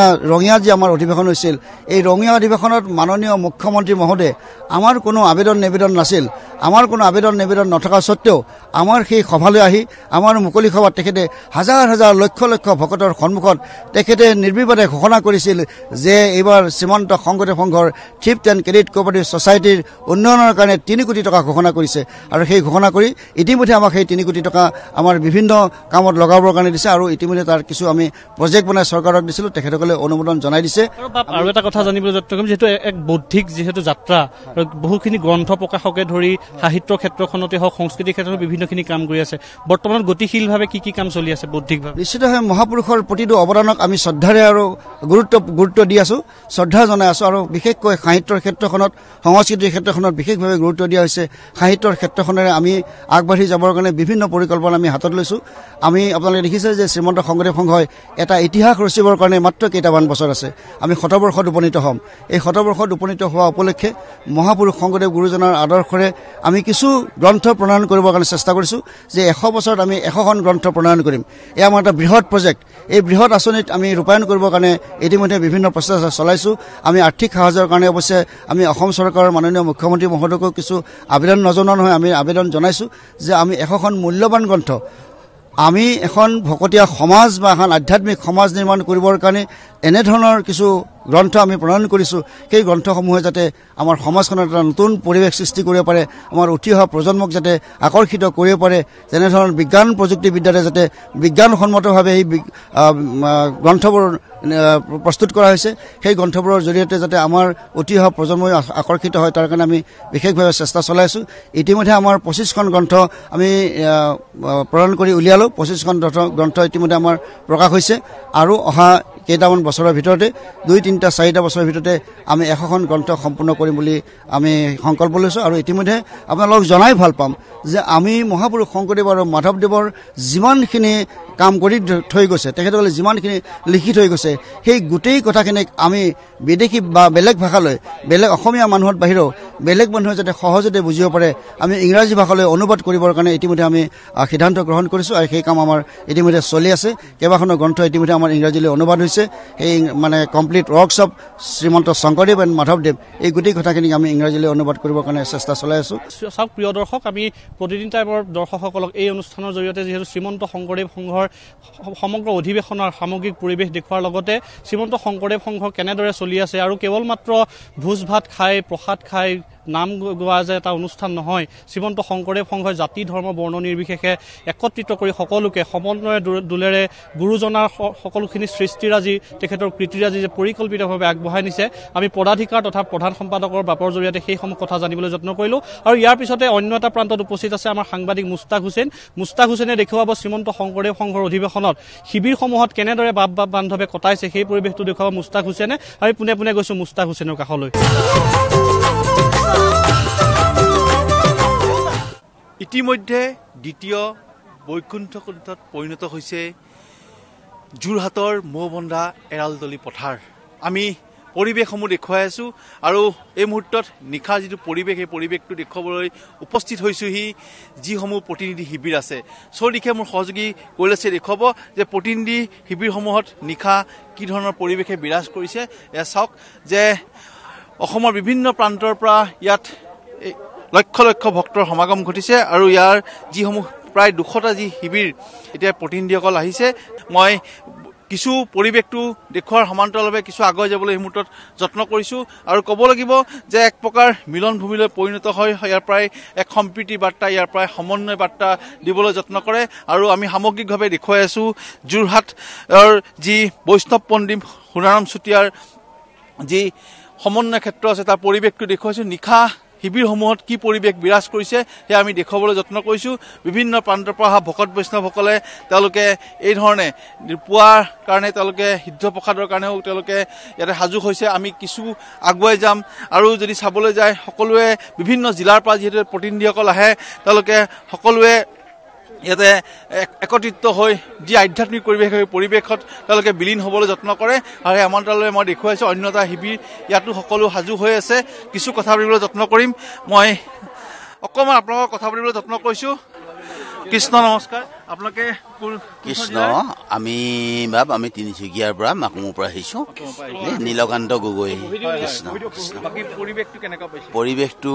ৰঙিয়া যি আমাৰ অধিৱেশন হৈছিল এই ৰঙিয়া অধিৱেশনত মাননীয় মুখ্যমন্ত্ৰী মহোদয়ে আমাৰ কোনো আবেদন নিবেদন নাছিল আমাৰ কোনো আবেদন নিবেদন নথকা সত্ত্বেও আমাৰ সেই সভালৈ আহি আমাৰ মুকলি সভাত তেখেতে হাজাৰ হাজাৰ লক্ষ লক্ষ ভকতৰ সন্মুখত তেখেতে নিৰ্বিবাদে ঘোষণা কৰিছিল যে এইবাৰ শ্ৰীমন্ত শংকৰদেৱ সংঘৰ চিফটেন ক্ৰেডিট কোঅপাৰেটিভ ছ'চাইটিৰ উন্নয়নৰ কাৰণে 3 কোটি টকা ঘোষণা কৰিছে আৰু সেই ঘোষণা কৰি ইতিমধ্যে আমাক সেই 3 কোটি টকা আমাৰ বিভিন্ন কামত লগাবৰ কাৰণে দিছে আৰু ইতিমধ্যে তাৰ কিছু আমি প্ৰজেক্ট বনাই চৰকাৰক দিছিলোঁ তেখেতসকলে অনুমোদন জনাই দিছে। আৰু এটা কথা জানিবলৈ যত্ন কৰিম যিহেতু এক বৌদ্ধিক যিহেতু যাত্ৰা আৰু বহুখিনি গ্ৰন্থ প্ৰকাশকে ধৰি সাহিত্যৰ ক্ষেত্ৰখনতে হওক সংস্কৃতিৰ ক্ষেত্ৰত বিভিন্নখিনি কাম কৰি আছে বৰ্তমান গতিশীলভাৱে কি কাম চলি আছে বৌদ্ধিকভাৱে? নিশ্চিতভাৱে মহাপুৰুষৰ প্ৰতিটো অৱদানক আমি শ্ৰদ্ধাৰে আৰু গুৰুত্ব দি আছোঁ শ্ৰদ্ধা জনাই আছোঁ আৰু বিশেষকৈ সাহিত্যৰ ক্ষেত্ৰখনত সংস্কৃতিৰ ক্ষেত্ৰখনত বিশেষভাৱে গুৰুত্ব দিয়া হৈছে। সাহিত্যৰ ক্ষেত্ৰখনেৰে আমি আগবাঢ়ি যাবৰ কাৰণে বিভিন্ন পৰিকল্পনা আমি হাতত লৈছোঁ। আমি আপোনালোকে দেখিছে যে শ্ৰীমন্ত শংকৰদেৱ সংঘই এটা ইতিহাস ৰচিবৰ কাৰণে মাত্ৰ কেইটামান বছৰ আছে আমি 100 বৰ্ষত উপনীত হ'ম। এই 100 বৰ্ষত উপনীত হোৱা উপলক্ষে মহাপুৰুষ শংকৰদেৱ গুৰুজনাৰ আদৰ্শৰে আমি কিছু গ্ৰন্থ প্ৰণয়ন কৰিবৰ কাৰণে চেষ্টা কৰিছোঁ যে 100 বছৰত আমি 100খন গ্ৰন্থ প্ৰণয়ন কৰিম। এয়া আমাৰ এটা বৃহৎ প্ৰজেক্ট। এই বৃহৎ আঁচনিত আমি ৰূপায়ণ কৰিবৰ কাৰণে ইতিমধ্যে বিভিন্ন প্ৰচেষ্টা চলাইছোঁ। আমি আৰ্থিক সাহায্যৰ কাৰণে অৱশ্যে আমি অসম চৰকাৰৰ মাননীয় মুখ্যমন্ত্ৰী মহোদয়কো কিছু আবেদন নজনোৱা নহয় আমি আবেদন জনাইছোঁ যে আমি 100খন মূল্যৱান গ্ৰন্থ আমি এখন ভকতীয়া সমাজ বা এখন আধ্যাত্মিক সমাজ নিৰ্মাণ কৰিবৰ কাৰণে এনেধৰণৰ কিছু গ্ৰন্থ আমি প্ৰণয়ন কৰিছোঁ সেই গ্ৰন্থসমূহে যাতে আমাৰ সমাজখনত এটা নতুন পৰিৱেশ সৃষ্টি কৰিব পাৰে আমাৰ উঠি অহা প্ৰজন্মক যাতে আকৰ্ষিত কৰিব পাৰে যেনেধৰণৰ বিজ্ঞান প্ৰযুক্তিবিদ্যাৰে যাতে বিজ্ঞানসন্মতভাৱে এই গ্ৰন্থবোৰ প্ৰস্তুত কৰা হৈছে সেই গ্ৰন্থবোৰৰ জৰিয়তে যাতে আমাৰ উঠি অহা প্ৰজন্মই আকৰ্ষিত হয় তাৰ কাৰণে আমি বিশেষভাৱে চেষ্টা চলাই আছোঁ ইতিমধ্যে আমাৰ 25খন গ্ৰন্থ আমি প্ৰণয়ন কৰি উলিয়ালোঁ 25খন গ্ৰন্থ ইতিমধ্যে আমাৰ প্ৰকাশ হৈছে আৰু অহা কেইটামান বছৰৰ ভিতৰতে 2-3-4টা বছৰৰ ভিতৰতে আমি 100খন গ্ৰন্থ সম্পূৰ্ণ কৰিম বুলি আমি সংকল্প লৈছোঁ আৰু ইতিমধ্যে আপোনালোকক জনাই ভাল পাম যে আমি মহাপুৰুষ শংকৰদেৱ আৰু মাধৱদেৱৰ যিমানখিনি কাম কৰি থৈ গৈছে তেখেতসকলে যিমানখিনি লিখি থৈ গৈছে সেই গোটেই কথাখিনিক আমি বিদেশী বা বেলেগ ভাষালৈ বেলেগ অসমীয়া মানুহৰ বাহিৰেও বেলেগ মানুহে যাতে সহজতে বুজিব পাৰে আমি ইংৰাজী ভাষালৈ অনুবাদ কৰিবৰ কাৰণে ইতিমধ্যে আমি সিদ্ধান্ত গ্ৰহণ কৰিছোঁ আৰু সেই কাম আমাৰ ইতিমধ্যে চলি আছে কেইবাখনো গ্ৰন্থ ইতিমধ্যে আমাৰ ইংৰাজীলৈ অনুবাদ হৈছে এই মানে complete workshop Srimanta Sankardev and মাধৱদেৱ এই গোটেই কথাখিনিক আমি ইংৰাজীলৈ অনুবাদ কৰিবৰ কাৰণে চেষ্টা চলাই আছোঁ চাওক প্ৰিয় দৰ্শক আমি প্ৰতিদিন টাইমৰ দৰ্শকসকলক এই অনুষ্ঠানৰ জৰিয়তে যিহেতু শ্ৰীমন্ত শংকৰদেৱ সংঘৰ সমগ্ৰ অধিৱেশনৰ সামগ্ৰিক পৰিৱেশ দেখুৱাৰ লগতে শ্ৰীমন্ত শংকৰদেৱ সংঘ কেনেদৰে চলি আছে আৰু কেৱল মাত্ৰ ভোজ ভাত খাই প্ৰসাদ খাই নাম গোৱা যে এটা অনুষ্ঠান নহয় শ্ৰীমন্ত শংকৰদেৱ সংঘই জাতি ধৰ্ম বৰ্ণ নিৰ্বিশেষে একত্ৰিত কৰি সকলোকে সমন্বয় দোলেৰে গুৰুজনাৰ সকলোখিনি সৃষ্টিৰাজি তেখেতৰ কৃতিৰাজি যে পৰিকল্পিতভাৱে আগবঢ়াই নিছে আমি পদাধিকাৰ তথা প্ৰধান সম্পাদকৰ বাপৰ জৰিয়তে সেইসমূহ কথা জানিবলৈ যত্ন কৰিলোঁ আৰু ইয়াৰ পিছতে অন্য এটা প্ৰান্তত উপস্থিত আছে আমাৰ সাংবাদিক মুস্তাক হুছেইনে দেখুৱাব শ্ৰীমন্ত শংকৰদেৱ সংঘৰ অধিৱেশনত শিবিৰসমূহত কেনেদৰে বাপ বান্ধৱে কটাইছে সেই পৰিৱেশটো দেখুৱাব মুস্তাক হুছেইনে আমি পোনে পোনে গৈছোঁ মুস্তাক হুছেইনৰ কাষলৈ ইতিমধ্যে দ্বিতীয় বৈকুণ্ঠ কুণ্ঠত পৰিণত হৈছে যোৰহাটৰ মৌবন্ধা এৰালতলী পথাৰ আমি পৰিৱেশসমূহ দেখুৱাই আছোঁ আৰু এই মুহূৰ্তত নিশাৰ যিটো পৰিৱেশ এই পৰিৱেশটো দেখুৱাবলৈ উপস্থিত হৈছোঁহি যিসমূহ প্ৰতিনিধি শিবিৰ আছে চৌদিশে মোৰ সহযোগী কৈলাশে দেখুৱাব যে প্ৰতিনিধি শিবিৰসমূহত নিশা কি ধৰণৰ পৰিৱেশে বিৰাজ কৰিছে এয়া চাওক যে অসমৰ বিভিন্ন প্ৰান্তৰ পৰা ইয়াত লক্ষ লক্ষ ভক্তৰ সমাগম ঘটিছে আৰু ইয়াৰ যিসমূহ প্ৰায় 200টা যি শিবিৰ এতিয়া প্ৰতিনিধিসকল আহিছে মই কিছু পৰিৱেশটো দেখুৱাৰ সমান্তৰালভাৱে কিছু আগুৱাই যাবলৈ এই মুহূৰ্তত যত্ন কৰিছোঁ আৰু ক'ব লাগিব যে এক প্ৰকাৰ মিলন ভূমিলৈ পৰিণত হয় ইয়াৰ পৰাই এক সম্প্ৰীতি বাৰ্তা ইয়াৰ পৰাই সমন্বয় বাৰ্তা দিবলৈ যত্ন কৰে আৰু আমি সামগ্ৰিকভাৱে দেখুৱাই আছোঁ যোৰহাটৰ যি বৈষ্ণৱ পণ্ডিত সোণাৰাম চুতীয়াৰ যি সমন্বয় ক্ষেত্ৰ আছে তাৰ পৰিৱেশটো দেখুৱাইছোঁ নিশা শিবিৰসমূহত কি পৰিৱেশ বিৰাজ কৰিছে সেয়া আমি দেখুৱাবলৈ যত্ন কৰিছোঁ বিভিন্ন প্ৰান্তৰ পৰা অহা ভকত বৈষ্ণৱসকলে তেওঁলোকে এই ধৰণে পুৱাৰ কাৰণে তেওঁলোকে সিদ্ধ প্ৰসাদৰ কাৰণেও তেওঁলোকে ইয়াতে সাজু হৈছে আমি কিছু আগুৱাই যাম আৰু যদি চাবলৈ যায় সকলোৱে বিভিন্ন জিলাৰ পৰা যিহেতু প্ৰতিনিধিসকল আহে তেওঁলোকে সকলোৱে ইয়াতে একত্ৰিত হৈ যি আধ্যাত্মিক পৰিৱেশ সেই পৰিৱেশত তেওঁলোকে বিলীন হ'বলৈ যত্ন কৰে আৰু এই আমন্ত্ৰণলৈ মই দেখুৱাইছোঁ অন্য এটা শিবিৰ ইয়াতো সকলো সাজু হৈ আছে কিছু কথা পাতিবলৈ যত্ন কৰিম মই অকণমান আপোনালোকৰ কথা পাতিবলৈ যত্ন কৰিছোঁ কৃষ্ণ নমস্কাৰ আপোনালোকে কৃষ্ণ আমি তিনিচুকীয়াৰ পৰা মাকুমৰ পৰা আহিছোঁ নীলকান্ত গগৈ কৃষ্ণ পৰিৱেশটো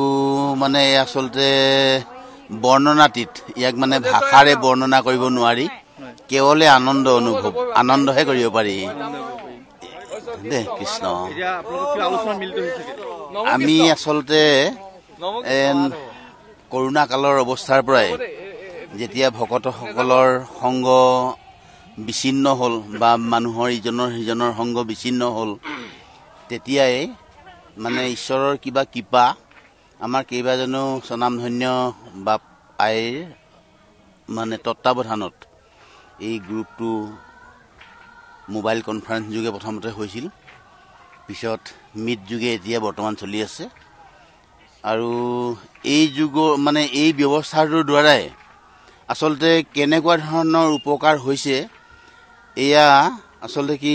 মানে আচলতে বৰ্ণনাতীত ইয়াক মানে ভাষাৰে বৰ্ণনা কৰিব নোৱাৰি কেৱলে আনন্দহে কৰিব পাৰি দেই কৃষ্ণ আমি আচলতে কৰোণা কালৰ অৱস্থাৰ পৰাই যেতিয়া ভকতসকলৰ সংগ বিচ্ছিন্ন হ'ল বা মানুহৰ ইজনৰ সিজনৰ সংগ বিচ্ছিন্ন হ'ল তেতিয়াই মানে ঈশ্বৰৰ কিবা কৃপা আমাৰ কেইবাজনো স্বনামধন্য বাপ আইৰ মানে তত্বাৱধানত এই গ্ৰুপটো মোবাইল কনফাৰেন্স যোগে প্ৰথমতে হৈছিল পিছত মিট যোগে এতিয়া বৰ্তমান চলি আছে আৰু এই যুগৰ মানে এই ব্যৱস্থাটোৰ দ্বাৰাই আচলতে কেনেকুৱা ধৰণৰ উপকাৰ হৈছে এয়া আচলতে কি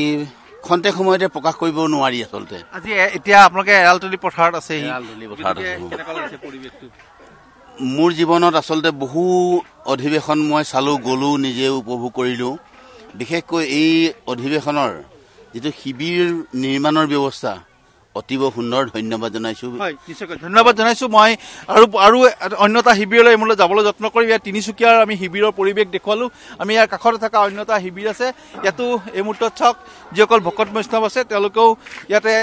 খন্তেক সময়তে প্ৰকাশ কৰিব নোৱাৰি আচলতে আজি এতিয়া আপোনালোকে এৰালতলী পথাৰত আছে মোৰ জীৱনত আচলতে বহু অধিৱেশন মই চালোঁ গ'লোঁ নিজে উপভোগ কৰিলোঁ বিশেষকৈ এই অধিৱেশনৰ যিটো শিবিৰ নিৰ্মাণৰ ব্যৱস্থা অতীব সুন্দৰ ধন্যবাদ জনাইছোঁ। হয় নিশ্চয়কৈ ধন্যবাদ জনাইছোঁ। মই আৰু অন্য এটা শিবিৰলৈ মোলৈ যাবলৈ যত্ন কৰিম। ইয়াত তিনিচুকীয়াৰ আমি শিবিৰৰ পৰিৱেশ দেখুৱালোঁ। আমি ইয়াৰ কাষতে থকা অন্য এটা শিবিৰ আছে, ইয়াতো এই মুহূৰ্তত চাওক যিসকল ভকত বৈষ্ণৱ আছে তেওঁলোকেও ইয়াতে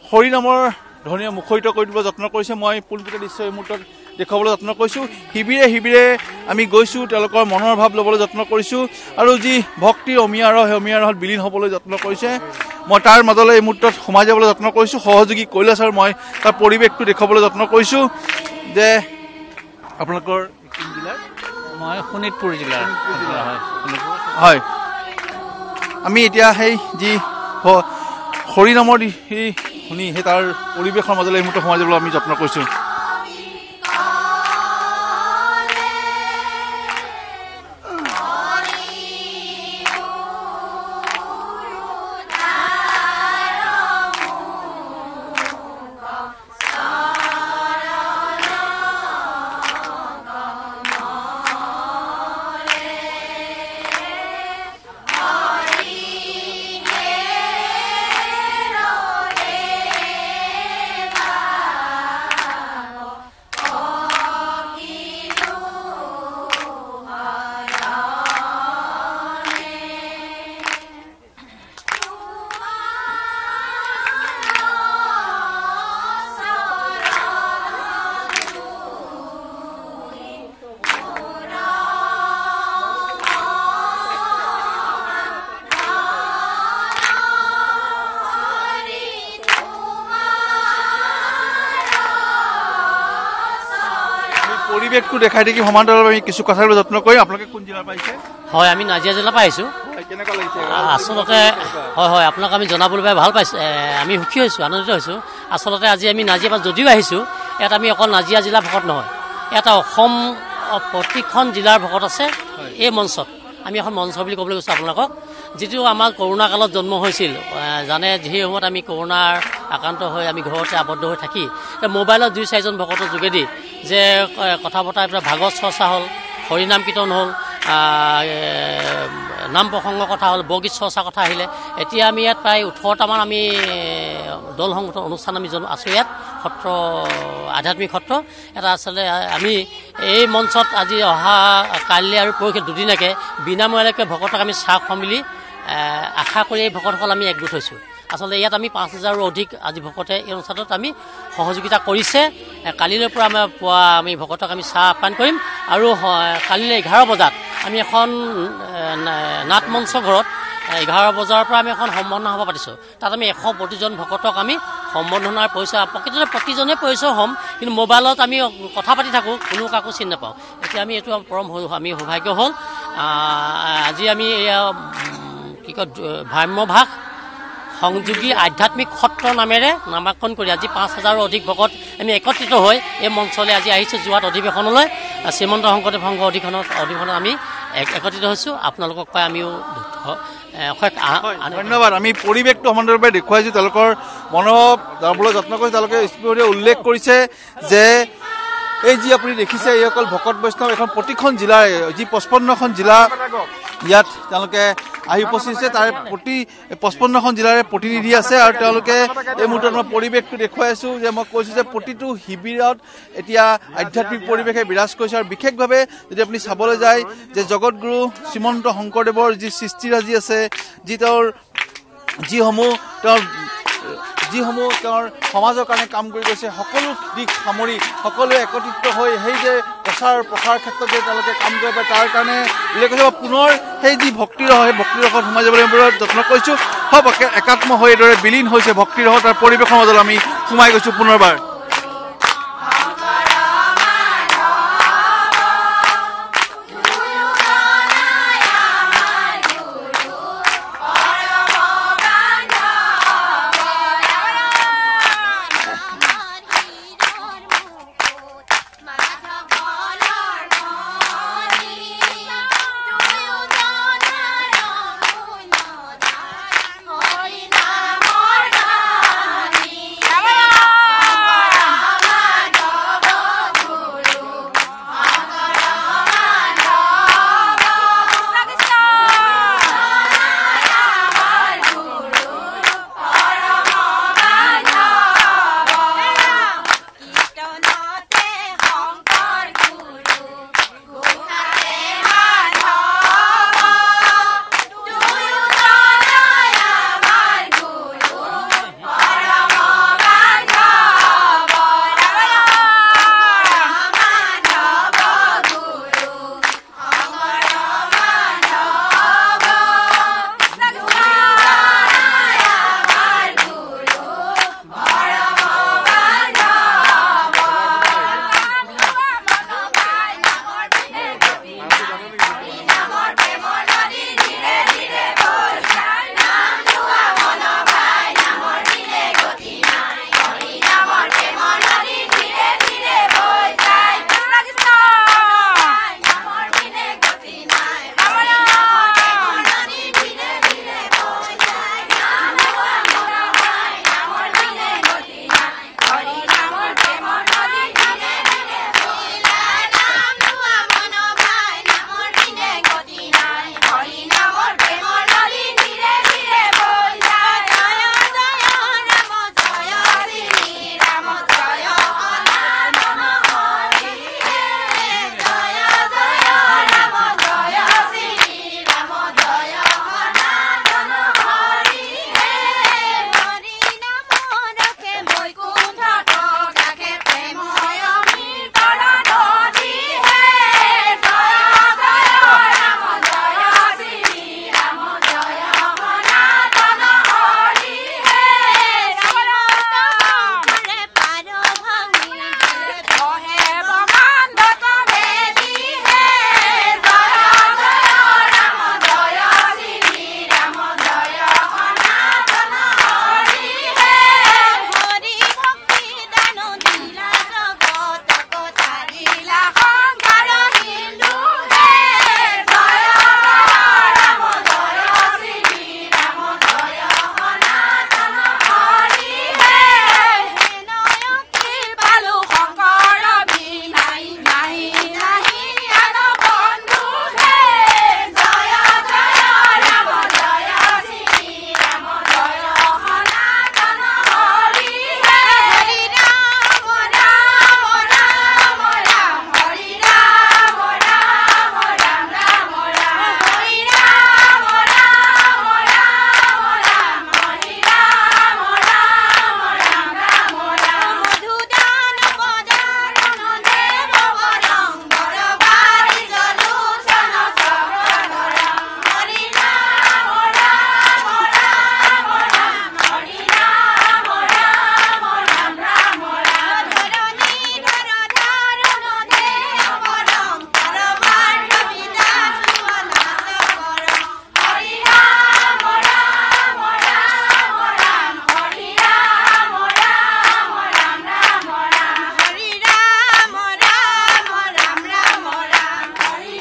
হৰি নামৰ ধ্বনিয়ে মুখৰিত কৰি দিবলৈ যত্ন কৰিছে। মই পোনপটীয়া দৃশ্য এই মুহূৰ্তত দেখুৱাবলৈ যত্ন কৰিছোঁ। শিবিৰে শিবিৰে আমি গৈছোঁ, তেওঁলোকৰ মনৰ ভাৱ ল'বলৈ যত্ন কৰিছোঁ আৰু যি ভক্তিৰ অমিয়া ৰস সেই অমিয়া ৰসত বিলীন হ'বলৈ যত্ন কৰিছে। মই তাৰ মাজলৈ এই মুহূৰ্তত সোমাই যাবলৈ যত্ন কৰিছোঁ। সহযোগী কৈলাশ আৰু মই তাৰ পৰিৱেশটো দেখুৱাবলৈ যত্ন কৰিছোঁ। যে আপোনালোকৰ জিলাৰ মই শোণিতপুৰ জিলাৰ হয়, আমি এতিয়া সেই যি হৰি নামৰ শুনি সেই তাৰ পৰিৱেশৰ মাজলৈ এই মুহূৰ্তত সোমাই যাবলৈ আমি যত্ন কৰিছোঁ। পৰিৱেশটো দেখাই দেখি সমান্তৰালভাৱে আমি কিছু কথা যত্ন কৰিম। আপোনালোকে কোন জিলাৰ পৰা আহিছে? হয়, আমি নাজিৰা জিলাৰ পৰা আহিছোঁ। কেনেকুৱা লাগিছে? আচলতে হয় আপোনাক আমি জনাবলৈ পাই ভাল পাইছোঁ, আমি সুখী হৈছোঁ, আনন্দিত হৈছোঁ। আচলতে আজি আমি নাজিৰা পৰা যদিও আহিছোঁ, ইয়াত আমি অকল নাজিৰা জিলাৰ ভকত নহয়, এটা অসম প্ৰতিখন জিলাৰ ভকত আছে এই মঞ্চত। আমি এখন মঞ্চ বুলি ক'বলৈ গৈছোঁ আপোনালোকক, যিটো আমাৰ কৰোণা কালত জন্ম হৈছিল। জানে সেই সময়ত আমি কৰোণাৰ আক্ৰান্ত হৈ আমি ঘৰতে আবদ্ধ হৈ থাকি মোবাইলত 2-4জন ভকতৰ যোগেদি যে কথা বতৰা এইবিলাক ভাগৱত চৰ্চা হ'ল, হৰিনাম কীৰ্তন হ'ল, নাম প্ৰসংগৰ কথা হ'ল, বৰগীত চৰ্চা কথা আহিলে। এতিয়া আমি ইয়াত প্ৰায় 18টামান আমি দল সংগঠন অনুষ্ঠান আমি আছোঁ ইয়াত। সত্ৰ আধ্যাত্মিক সত্ৰ এটা আচলতে আমি এই মঞ্চত আজি অহা কাইলৈ আৰু পৰহি দুদিনকৈ বিনামূলীয়াকৈ ভকতক আমি চাহ খুৱাম বুলি আশা কৰি এই ভকতসকল আমি একগোট হৈছোঁ। আচলতে ইয়াত আমি 5000ৰো অধিক আজি ভকতে এই অনুষ্ঠানত আমি সহযোগিতা কৰিছে। কালিলৈ পৰা আমি ভকতক আমি চাহ আপ্যায়ন কৰিম আৰু কালিলৈ 11 বজাত আমি এখন নাট মঞ্চ ঘৰত 11 বজাৰ পৰা আমি এখন সম্বৰ্ধনা সভা পাতিছোঁ। তাত আমি 100 প্ৰতিজন ভকতক আমি সম্বৰ্ধনাৰ পৰিচয় প্ৰতিজনে পৰিচয় হ'ম, কিন্তু মোবাইলত আমি কথা পাতি থাকোঁ, কোনো কাকো চিনি নাপাওঁ। এতিয়া আমি এইটো আমি সৌভাগ্য হ'ল। আজি আমি এয়া কি কয় ভ্ৰাম্যভাস সংযোগী আধ্যাত্মিক সত্ৰ নামেৰে নামাকৰণ কৰি আজি 5000ৰো অধিক ভকত আমি একত্ৰিত হৈ এই মঞ্চলৈ আজি আহিছোঁ। যোৱাত অধিৱেশনলৈ শ্ৰীমন্ত শংকৰদেৱ সংঘ অধিৱেশনত আমি একত্ৰিত হৈছোঁ। আপোনালোকক পাই আমিও ধন্যবাদ। আমি পৰিৱেশটো সমান্তৰালভাৱে দেখুৱাইছোঁ, তেওঁলোকৰ মনোভাৱ যাবলৈ যত্ন কৰিছে। তেওঁলোকে স্পষ্টভাৱে উল্লেখ কৰিছে যে এই যি আপুনি দেখিছে এই অকল ভকত বৈষ্ণৱ এখন প্ৰতিখন জিলাৰ যি 55খন জিলা ইয়াত তেওঁলোকে আহি উপস্থিত হৈছে। তাৰে প্ৰতি 55খন জিলাৰে প্ৰতিনিধি আছে আৰু তেওঁলোকে এই মুহূৰ্তত মই পৰিৱেশটো দেখুৱাই আছোঁ যে মই কৈছোঁ যে প্ৰতিটো শিবিৰত এতিয়া আধ্যাত্মিক পৰিৱেশে বিৰাজ কৰিছে। আৰু বিশেষভাৱে যদি আপুনি চাবলৈ যায় যে জগতগুৰু শ্ৰীমন্ত শংকৰদেৱৰ যি সৃষ্টিৰাজি আছে, যিসমূহ তেওঁৰ সমাজৰ কাৰণে কাম কৰি গৈছে, সকলো দিশ সামৰি সকলোৱে একত্ৰিত হৈ সেই যে প্ৰসাৰ ক্ষেত্ৰত যে তেওঁলোকে কাম কৰিব পাৰে তাৰ কাৰণে উল্লেখ কৰিছে। পুনৰ সেই যি ভক্তিৰস সেই ভক্তিৰসত সোমাই যাবলৈ যত্ন কৰিছোঁ। সব একাত্ম হৈ এইদৰে বিলীন হৈছে ভক্তিৰস, তাৰ পৰিৱেশৰ মাজলৈ আমি সোমাই গৈছোঁ পুনৰবাৰ।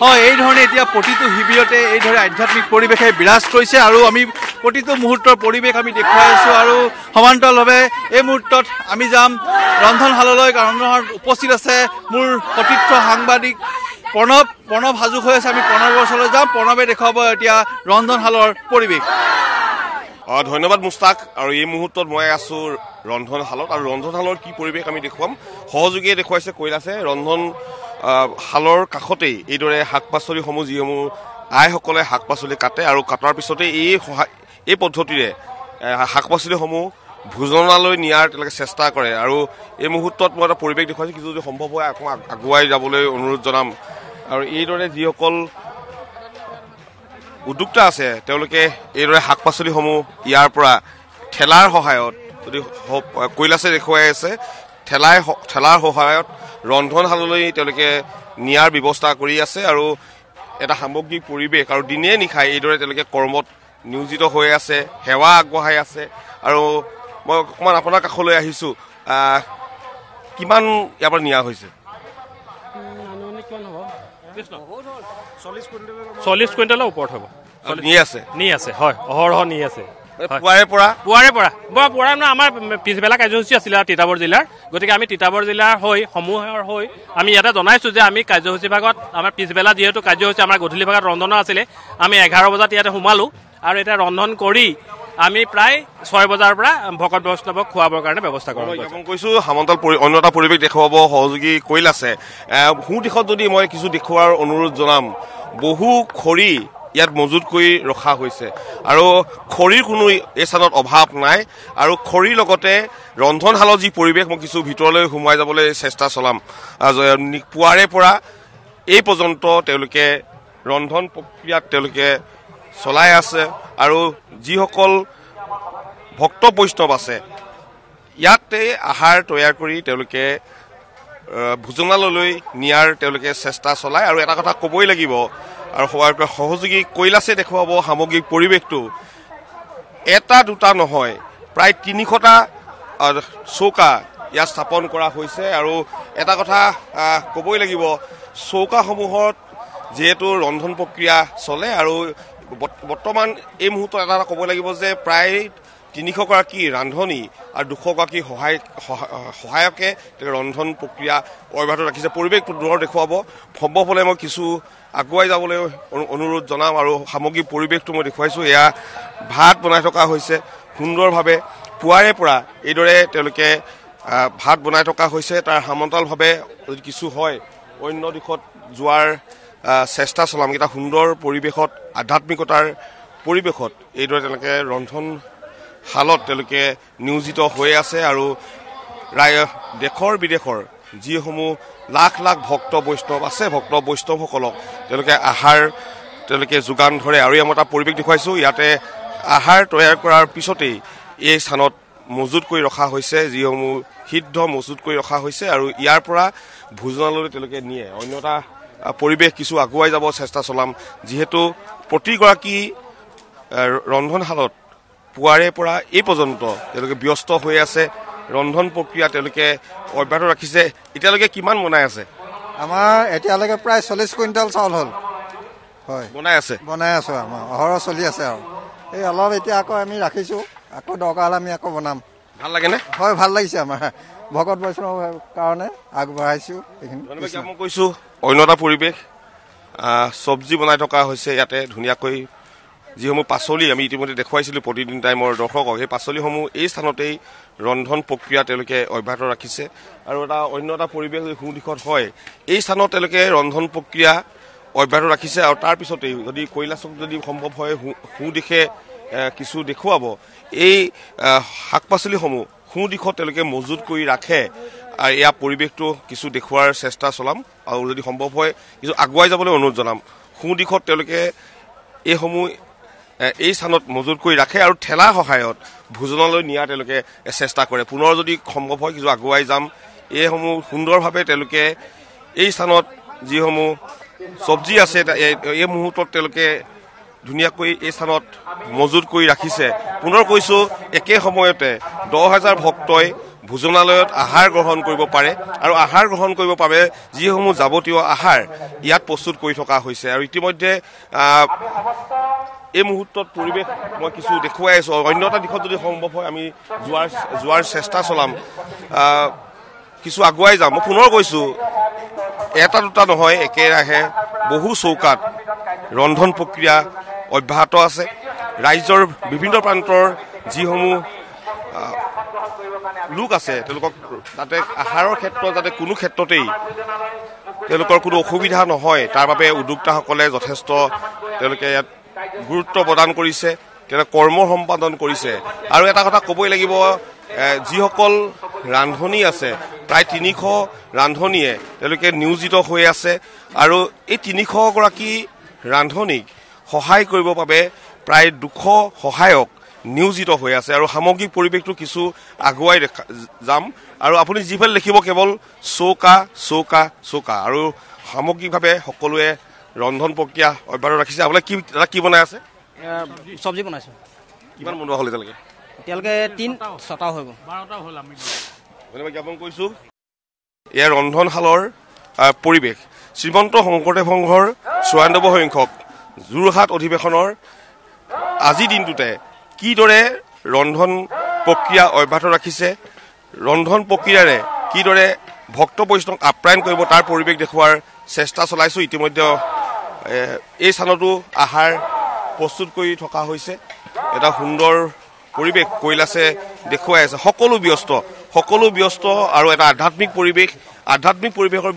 হয় এইধৰণে এতিয়া প্ৰতিটো শিবিৰতে এইদৰে আধ্যাত্মিক পৰিৱেশে বিৰাজ কৰিছে আৰু আমি প্ৰতিটো মুহূৰ্তৰ পৰিৱেশ আমি দেখুৱাই আছোঁ আৰু সমান্তৰালভাৱে এই মুহূৰ্তত আমি যাম ৰন্ধনশাললৈ। ৰন্ধনশালত উপস্থিত আছে মোৰ সতীৰ্থ সাংবাদিক প্ৰণৱ সাজু হৈ আছে। আমি প্ৰণৱৰ ওচৰলৈ যাম। প্ৰণৱে দেখুৱাব এতিয়া ৰন্ধনশালৰ পৰিৱেশ। ধন্যবাদ মুস্তাক। আৰু এই মুহূৰ্তত মই আছোঁ ৰন্ধনশালত আৰু ৰন্ধনশালৰ কি পৰিৱেশ আমি দেখুৱাম। সহযোগীয়ে দেখুৱাইছে কৈলাশে ৰন্ধনশালৰ কাষতেই এইদৰে শাক পাচলিসমূহ যিসমূহ আইসকলে শাক পাচলি কাটে আৰু কাটাৰ পিছতে এই পদ্ধতিৰে শাক পাচলিসমূহ ভোজনালয় নিয়াৰ তেওঁলোকে চেষ্টা কৰে। আৰু এই মুহূৰ্তত মই এটা পৰিৱেশ দেখুৱাইছোঁ, কিছু যদি সম্ভৱ হয় আকৌ আগুৱাই যাবলৈ অনুৰোধ জনাম। আৰু এইদৰে যিসকল উদ্যোক্তা আছে তেওঁলোকে এইদৰে শাক পাচলিসমূহ ইয়াৰ পৰা ঠেলাৰ সহায়ত, যদি কৈলাশে দেখুৱাই আছে, ঠেলাৰ সহায়ত ৰন্ধনশাললৈ তেওঁলোকে নিয়াৰ ব্যৱস্থা কৰি আছে। আৰু এটা সামগ্ৰিক পৰিৱেশ আৰু দিনে নিশাই এইদৰে তেওঁলোকে কৰ্মত নিয়োজিত হৈ আছে, সেৱা আগবঢ়াই আছে। আৰু মই অকণমান আপোনাৰ কাষলৈ আহিছোঁ, কিমান ইয়াৰ পৰা নিয়া হৈছে? 40 কুইণ্টেলৰ ওপৰত হ'ব। নি আছে হয়, অহৰহ নি আছে। পুৱাৰে পৰা আমাৰ পিছবেলা কাৰ্যসূচী আছিলে তিতাবৰ জিলাৰ, গতিকে আমি তিতাবৰ জিলাৰ সমূহৰ হৈ আমি ইয়াতে জনাইছোঁ যে আমি কাৰ্যসূচী ভাগত আমাৰ পিছবেলা যিহেতু কাৰ্যসূচী আমাৰ গধূলি ভাগত ৰন্ধন আছিলে, আমি 11 বজাত ইয়াতে সোমালোঁ আৰু এতিয়া ৰন্ধন কৰি আমি প্ৰায় 6 বজাৰ পৰা ভকত বৈষ্ণৱক খুৱাবৰ কাৰণে ব্যৱস্থা কৰিছোঁ। সামন্তল অন্য এটা পৰিৱেশ দেখুৱাব সহযোগী কৈলাশে। সোঁ দিশত যদি মই কিছু দেখুওৱাৰ অনুৰোধ জনাম, বহু খৰি ইয়াত মজুত কৰি ৰখা হৈছে আৰু খৰিৰ কোনো এই স্থানত অভাৱ নাই। আৰু খৰিৰ লগতে ৰন্ধনশালৰ যি পৰিৱেশ, মই কিছু ভিতৰলৈ সোমাই যাবলৈ চেষ্টা চলাম। পুৱাৰে পৰা এই পৰ্যন্ত তেওঁলোকে ৰন্ধন প্ৰক্ৰিয়াত তেওঁলোকে চলাই আছে। আৰু যিসকল ভক্ত বৈষ্ণৱ আছে ইয়াতে আহাৰ তৈয়াৰ কৰি তেওঁলোকে ভোজনালয়লৈ নিয়াৰ তেওঁলোকে চেষ্টা চলায়। আৰু এটা কথা ক'বই লাগিব, আৰু সহযোগী কৈলাশে দেখুৱাব সামগ্ৰিক পৰিৱেশটো। এটা দুটা নহয়, প্ৰায় 300টা চৌকা ইয়াত স্থাপন কৰা হৈছে। আৰু এটা কথা ক'বই লাগিব, চৌকাসমূহত যিহেতু ৰন্ধন প্ৰক্ৰিয়া চলে আৰু বৰ্তমান এই মুহূৰ্তত এটা ক'ব লাগিব যে প্ৰায় 300 গৰাকী ৰান্ধনি আৰু 200 গৰাকী সহায়কে ৰন্ধন প্ৰক্ৰিয়া অব্যাহত ৰাখিছে। পৰিৱেশ দূৰৰ দেখুৱাব। সম্ভৱ হ'লে মই কিছু আগুৱাই যাবলৈ অনুৰোধ জনাম। আৰু সামগ্ৰিক পৰিৱেশটো মই দেখুৱাইছোঁ। এয়া ভাত বনাই থকা হৈছে সুন্দৰভাৱে। পুৱাৰে পৰা এইদৰে তেওঁলোকে ভাত বনাই থকা হৈছে। তাৰ সমান্তৰালভাৱে যদি কিছু হয় অন্য দিশত যোৱাৰ চেষ্টা চলাম। এটা সুন্দৰ পৰিৱেশত, আধ্যাত্মিকতাৰ পৰিৱেশত এইদৰে তেওঁলোকে ৰন্ধনশালত তেওঁলোকে নিয়োজিত হৈ আছে। আৰু দেশৰ বিদেশৰ যিসমূহ লাখ লাখ ভক্ত বৈষ্ণৱ আছে, ভক্ত বৈষ্ণৱসকলক তেওঁলোকে আহাৰ যোগান ধৰে। আৰু মই এটা পৰিৱেশ দেখুৱাইছোঁ, ইয়াতে আহাৰ তৈয়াৰ কৰাৰ পিছতেই এই স্থানত মজুত কৰি ৰখা হৈছে, যিসমূহ সিদ্ধ মজুত কৰি ৰখা হৈছে আৰু ইয়াৰ পৰা ভোজনালয়লৈ তেওঁলোকে নিয়ে। অন্য এটা পৰিৱেশ কিছু আগুৱাই যাব চেষ্টা চলাম। যিহেতু প্ৰতিগৰাকী ৰন্ধনশালত পুৱাৰে পৰা এই পৰ্যন্ত তেওঁলোকে ব্যস্ত হৈ আছে, ৰন্ধন প্ৰক্ৰিয়া তেওঁলোকে অব্যাহত ৰাখিছে। এতিয়ালৈকে কিমান বনাই আছে? আমাৰ এতিয়ালৈকে প্ৰায় 40 কুইণ্টেল চাউল হ'ল। হয়, বনাই আছোঁ। আমাৰ অহৰহ চলি আছে। আৰু এই অলপ এতিয়া আকৌ আমি ৰাখিছোঁ, আকৌ দৰকাৰ হ'লে আমি আকৌ বনাম। ভাল লাগেনে? হয়, ভাল লাগিছে। আমাৰ ভকত বৈষ্ণৱৰ কাৰণে আগবঢ়াইছোঁ এইখিনি। মই কৈছোঁ অন্য এটা পৰিৱেশ, চব্জি বনাই থকা হৈছে ইয়াতে ধুনীয়াকৈ। যিসমূহ পাচলি আমি ইতিমধ্যে দেখুৱাইছিলোঁ প্ৰতিদিন টাইমৰ দৰ্শকক, সেই পাচলিসমূহ এই স্থানতেই ৰন্ধন প্ৰক্ৰিয়া তেওঁলোকে অব্যাহত ৰাখিছে। আৰু অন্য এটা পৰিৱেশ সোঁ দিশত হয়, এই স্থানত তেওঁলোকে ৰন্ধন প্ৰক্ৰিয়া অব্যাহত ৰাখিছে। আৰু তাৰপিছতেই যদি কৈলাশক যদি সম্ভৱ হয় সোঁ দিশে কিছু দেখুৱাব, এই শাক পাচলিসমূহ সোঁ দিশত তেওঁলোকে মজুত কৰি ৰাখে। আৰু এয়া পৰিৱেশটো কিছু দেখুওৱাৰ চেষ্টা চলাম। আৰু যদি সম্ভৱ হয় কিছু আগুৱাই যাবলৈ অনুৰোধ জনাম। সোঁ দিশত তেওঁলোকে এইসমূহ এই স্থানত মজুত কৰি ৰাখে আৰু ঠেলাৰ সহায়ত ভোজনালয় নিয়াৰ তেওঁলোকে চেষ্টা কৰে। পুনৰ যদি সম্ভৱ হয় কিছু আগুৱাই যাম। এইসমূহ সুন্দৰভাৱে তেওঁলোকে এই স্থানত যিসমূহ চব্জি আছে এই মুহূৰ্তত তেওঁলোকে ধুনীয়াকৈ এই স্থানত মজুত কৰি ৰাখিছে। পুনৰ কৈছোঁ, একে সময়তে 10,000 ভক্তই ভোজনালয়ত আহাৰ গ্ৰহণ কৰিব পাৰে আৰু আহাৰ গ্ৰহণ কৰিব পাৰে যিসমূহ যাৱতীয় আহাৰ ইয়াত প্ৰস্তুত কৰি থকা হৈছে। আৰু ইতিমধ্যে এই মুহূৰ্তত পৰিৱেশ মই কিছু দেখুৱাই আছোঁ। অন্য এটা দিশত যদি সম্ভৱ হয় আমি যোৱাৰ চেষ্টা চলাম, কিছু আগুৱাই যাম। মই পুনৰ কৈছোঁ, এটা দুটা নহয়, একেৰাহে বহু চৌকাত ৰন্ধন প্ৰক্ৰিয়া অব্যাহত আছে। ৰাজ্যৰ বিভিন্ন প্ৰান্তৰ যিসমূহ লোক আছে তেওঁলোকক যাতে আহাৰৰ ক্ষেত্ৰত যাতে কোনো ক্ষেত্ৰতেই তেওঁলোকৰ কোনো অসুবিধা নহয় তাৰ বাবে উদ্যোক্তাসকলে যথেষ্ট তেওঁলোকে ইয়াত গুৰুত্ব প্ৰদান কৰিছে, তেওঁলোকে কৰ্ম সম্পাদন কৰিছে। আৰু এটা কথা ক'বই লাগিব, যিসকল ৰান্ধনি আছে প্ৰায় 300 ৰান্ধনিয়ে তেওঁলোকে নিয়োজিত হৈ আছে আৰু এই 300 গৰাকী ৰান্ধনিক সহায় কৰিবৰ বাবে প্ৰায় 200 সহায়ক নিয়োজিত হৈ আছে। আৰু সামগ্ৰিক পৰিৱেশটো কিছু আগুৱাই যাম আৰু আপুনি যিফালে দেখিব কেৱল চৌকা চৌকা চৌকা আৰু সামগ্ৰিকভাৱে সকলোৱে ৰন্ধন প্ৰক্ৰিয়া অব্যাহত ৰাখিছে। আপোনালোকে কি বনাই আছে? চব্জি বনাইছোঁ। কিমান বনোৱা হ'ল এতিয়ালৈকে? এতিয়ালৈকে 3-6টা হৈ গ'ল। 12টা হ'ল। আমি ধন্যবাদ জ্ঞাপন কৰিছোঁ। ইয়াৰ ৰন্ধনশালৰ পৰিৱেশ শ্ৰীমন্ত শংকৰদেৱ সংঘৰ 94 সংখ্যক যোৰহাট অধিৱেশনৰ আজিৰ দিনটোতে কিদৰে ৰন্ধন প্ৰক্ৰিয়া অব্যাহত ৰাখিছে, ৰন্ধন প্ৰক্ৰিয়াৰে কিদৰে ভক্ত বৈষ্ণৱক আপ্যায়ন কৰিব তাৰ পৰিৱেশ দেখুওৱাৰ চেষ্টা চলাইছোঁ। ইতিমধ্যে এই স্থানতো আহাৰ প্ৰস্তুত কৰি থকা হৈছে। এটা সুন্দৰ পৰিৱেশ কৈলাশে দেখুৱাই আছে। সকলো ব্যস্ত আৰু এটা আধ্যাত্মিক পৰিৱেশৰ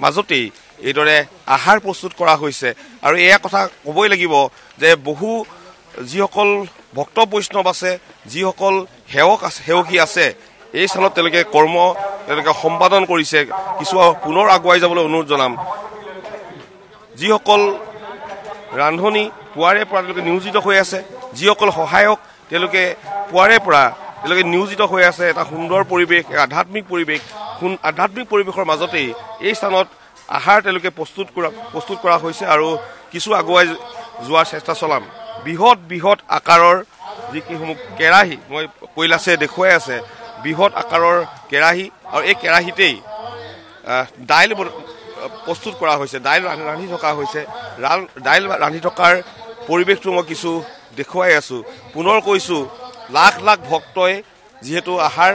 মাজতেই এইদৰে আহাৰ প্ৰস্তুত কৰা হৈছে। আৰু এয়া কথা ক'বই লাগিব যে বহু যিসকল ভক্ত বৈষ্ণৱ আছে, যিসকল সেৱকী আছে, এই স্থানত তেওঁলোকে সম্পাদন কৰিছে। কিছু পুনৰ আগুৱাই যাবলৈ অনুৰোধ জনাম। যিসকল ৰান্ধনি পুৱাৰে পৰা তেওঁলোকে নিয়োজিত হৈ আছে, যিসকল সহায়ক তেওঁলোকে পুৱাৰে পৰা তেওঁলোকে নিয়োজিত হৈ আছে। এটা সুন্দৰ পৰিৱেশ, আধ্যাত্মিক পৰিৱেশৰ মাজতেই এই স্থানত আহাৰ তেওঁলোকে প্ৰস্তুত কৰা হৈছে আৰু কিছু আগুৱাই যোৱাৰ চেষ্টা চলাম। বৃহৎ আকাৰৰ যিসমূহ কেৰাহী মই কৈলাশে দেখুৱাই আছে, বৃহৎ আকাৰৰ কেৰাহী আৰু এই কেৰাহীতেই দাইল প্ৰস্তুত কৰা হৈছে, দাইল ৰান্ধি থকা হৈছে। দাইল ৰান্ধি থকাৰ পৰিৱেশটো মই কিছু দেখুৱাই আছোঁ। পুনৰ কৈছোঁ, লাখ ভক্তই যিহেতু আহাৰ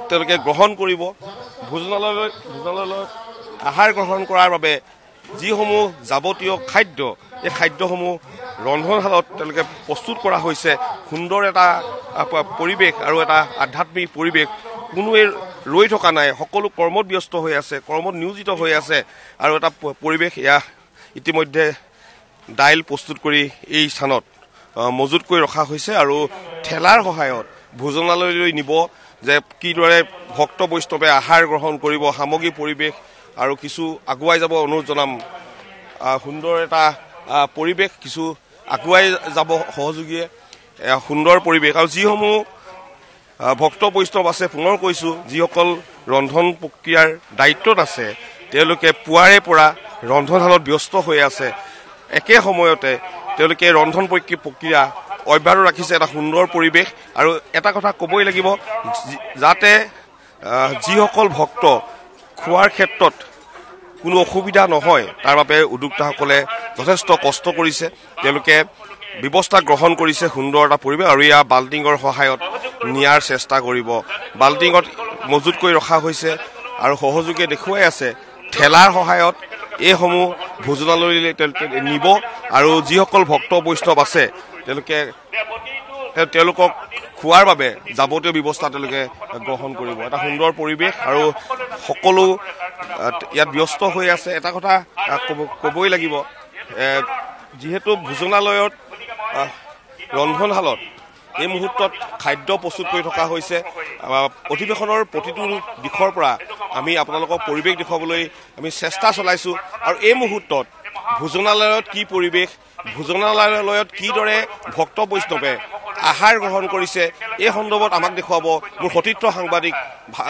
তেওঁলোকে গ্ৰহণ কৰিব, ভোজনালয়ত আহাৰ গ্ৰহণ কৰাৰ বাবে যিসমূহ যাৱতীয় খাদ্য, এই খাদ্যসমূহ ৰন্ধনশালত তেওঁলোকে প্ৰস্তুত কৰা হৈছে। সুন্দৰ এটা পৰিৱেশ আৰু এটা আধ্যাত্মিক পৰিৱেশ, কোনোৱে ৰৈ থকা নাই, সকলো কৰ্মত ব্যস্ত হৈ আছে, কৰ্মত নিয়োজিত হৈ আছে আৰু এটা পৰিৱেশ এয়া ইতিমধ্যে দাইল প্ৰস্তুত কৰি এই স্থানত মজুত কৰি ৰখা হৈছে আৰু ঠেলাৰ সহায়ত ভোজনালয়লৈ নিব যে কিদৰে ভক্ত বৈষ্ণৱে আহাৰ গ্ৰহণ কৰিব। সামগ্ৰিক পৰিৱেশ আৰু কিছু আগুৱাই যাব অনুৰোধ জনাম। সুন্দৰ এটা পৰিৱেশ, কিছু আগুৱাই যাব সহযোগীয়ে, সুন্দৰ পৰিৱেশ। আৰু যিসমূহ ভক্ত বৈষ্ণৱ আছে, পুনৰ কৈছোঁ, যিসকল ৰন্ধন প্ৰক্ৰিয়াৰ দায়িত্বত আছে তেওঁলোকে পুৱাৰে পৰা ৰন্ধনশালত ব্যস্ত হৈ আছে। একে সময়তে তেওঁলোকে ৰন্ধন প্ৰক্ৰিয়া অব্যাহত ৰাখিছে। এটা সুন্দৰ পৰিৱেশ আৰু এটা কথা ক'বই লাগিব, যাতে যিসকল ভক্ত খোৱাৰ ক্ষেত্ৰত কোনো অসুবিধা নহয় তাৰ বাবে উদ্যোক্তাসকলে যথেষ্ট কষ্ট কৰিছে। তেওঁলোকে ব্যৱস্থা গ্ৰহণ কৰিছে সুন্দৰ এটা পৰিৱেশ আৰু ইয়াৰ বাল্টিঙৰ সহায়ত নিয়াৰ চেষ্টা কৰিব। বাল্টিঙত মজুত কৰি ৰখা হৈছে আৰু সহযোগীয়ে দেখুৱাই আছে ঠেলাৰ সহায়ত এইসমূহ ভোজনালয়লৈ তেওঁলোকে নিব আৰু যিসকল ভক্ত বৈষ্ণৱ আছে তেওঁলোকক খোৱাৰ বাবে যাৱতীয় ব্যৱস্থা তেওঁলোকে গ্ৰহণ কৰিব। এটা সুন্দৰ পৰিৱেশ আৰু সকলো ইয়াত ব্যস্ত হৈ আছে। এটা কথা ক'বই লাগিব, যিহেতু ভোজনালয়ত ৰন্ধনশালত এই মুহূৰ্তত খাদ্য প্ৰস্তুত কৰি থকা হৈছে, অধিৱেশনৰ প্ৰতিটো দিশৰ পৰা আমি আপোনালোকক পৰিৱেশ দেখুৱাবলৈ আমি চেষ্টা চলাইছোঁ। আৰু এই মুহূৰ্তত ভোজনালয়ত কি পৰিৱেশ, ভোজনালয়ত কিদৰে ভক্ত বৈষ্ণৱে আহাৰ গ্ৰহণ কৰিছে, এই সন্দৰ্ভত আমাক দেখুৱাব মোৰ সতীৰ্থ সাংবাদিক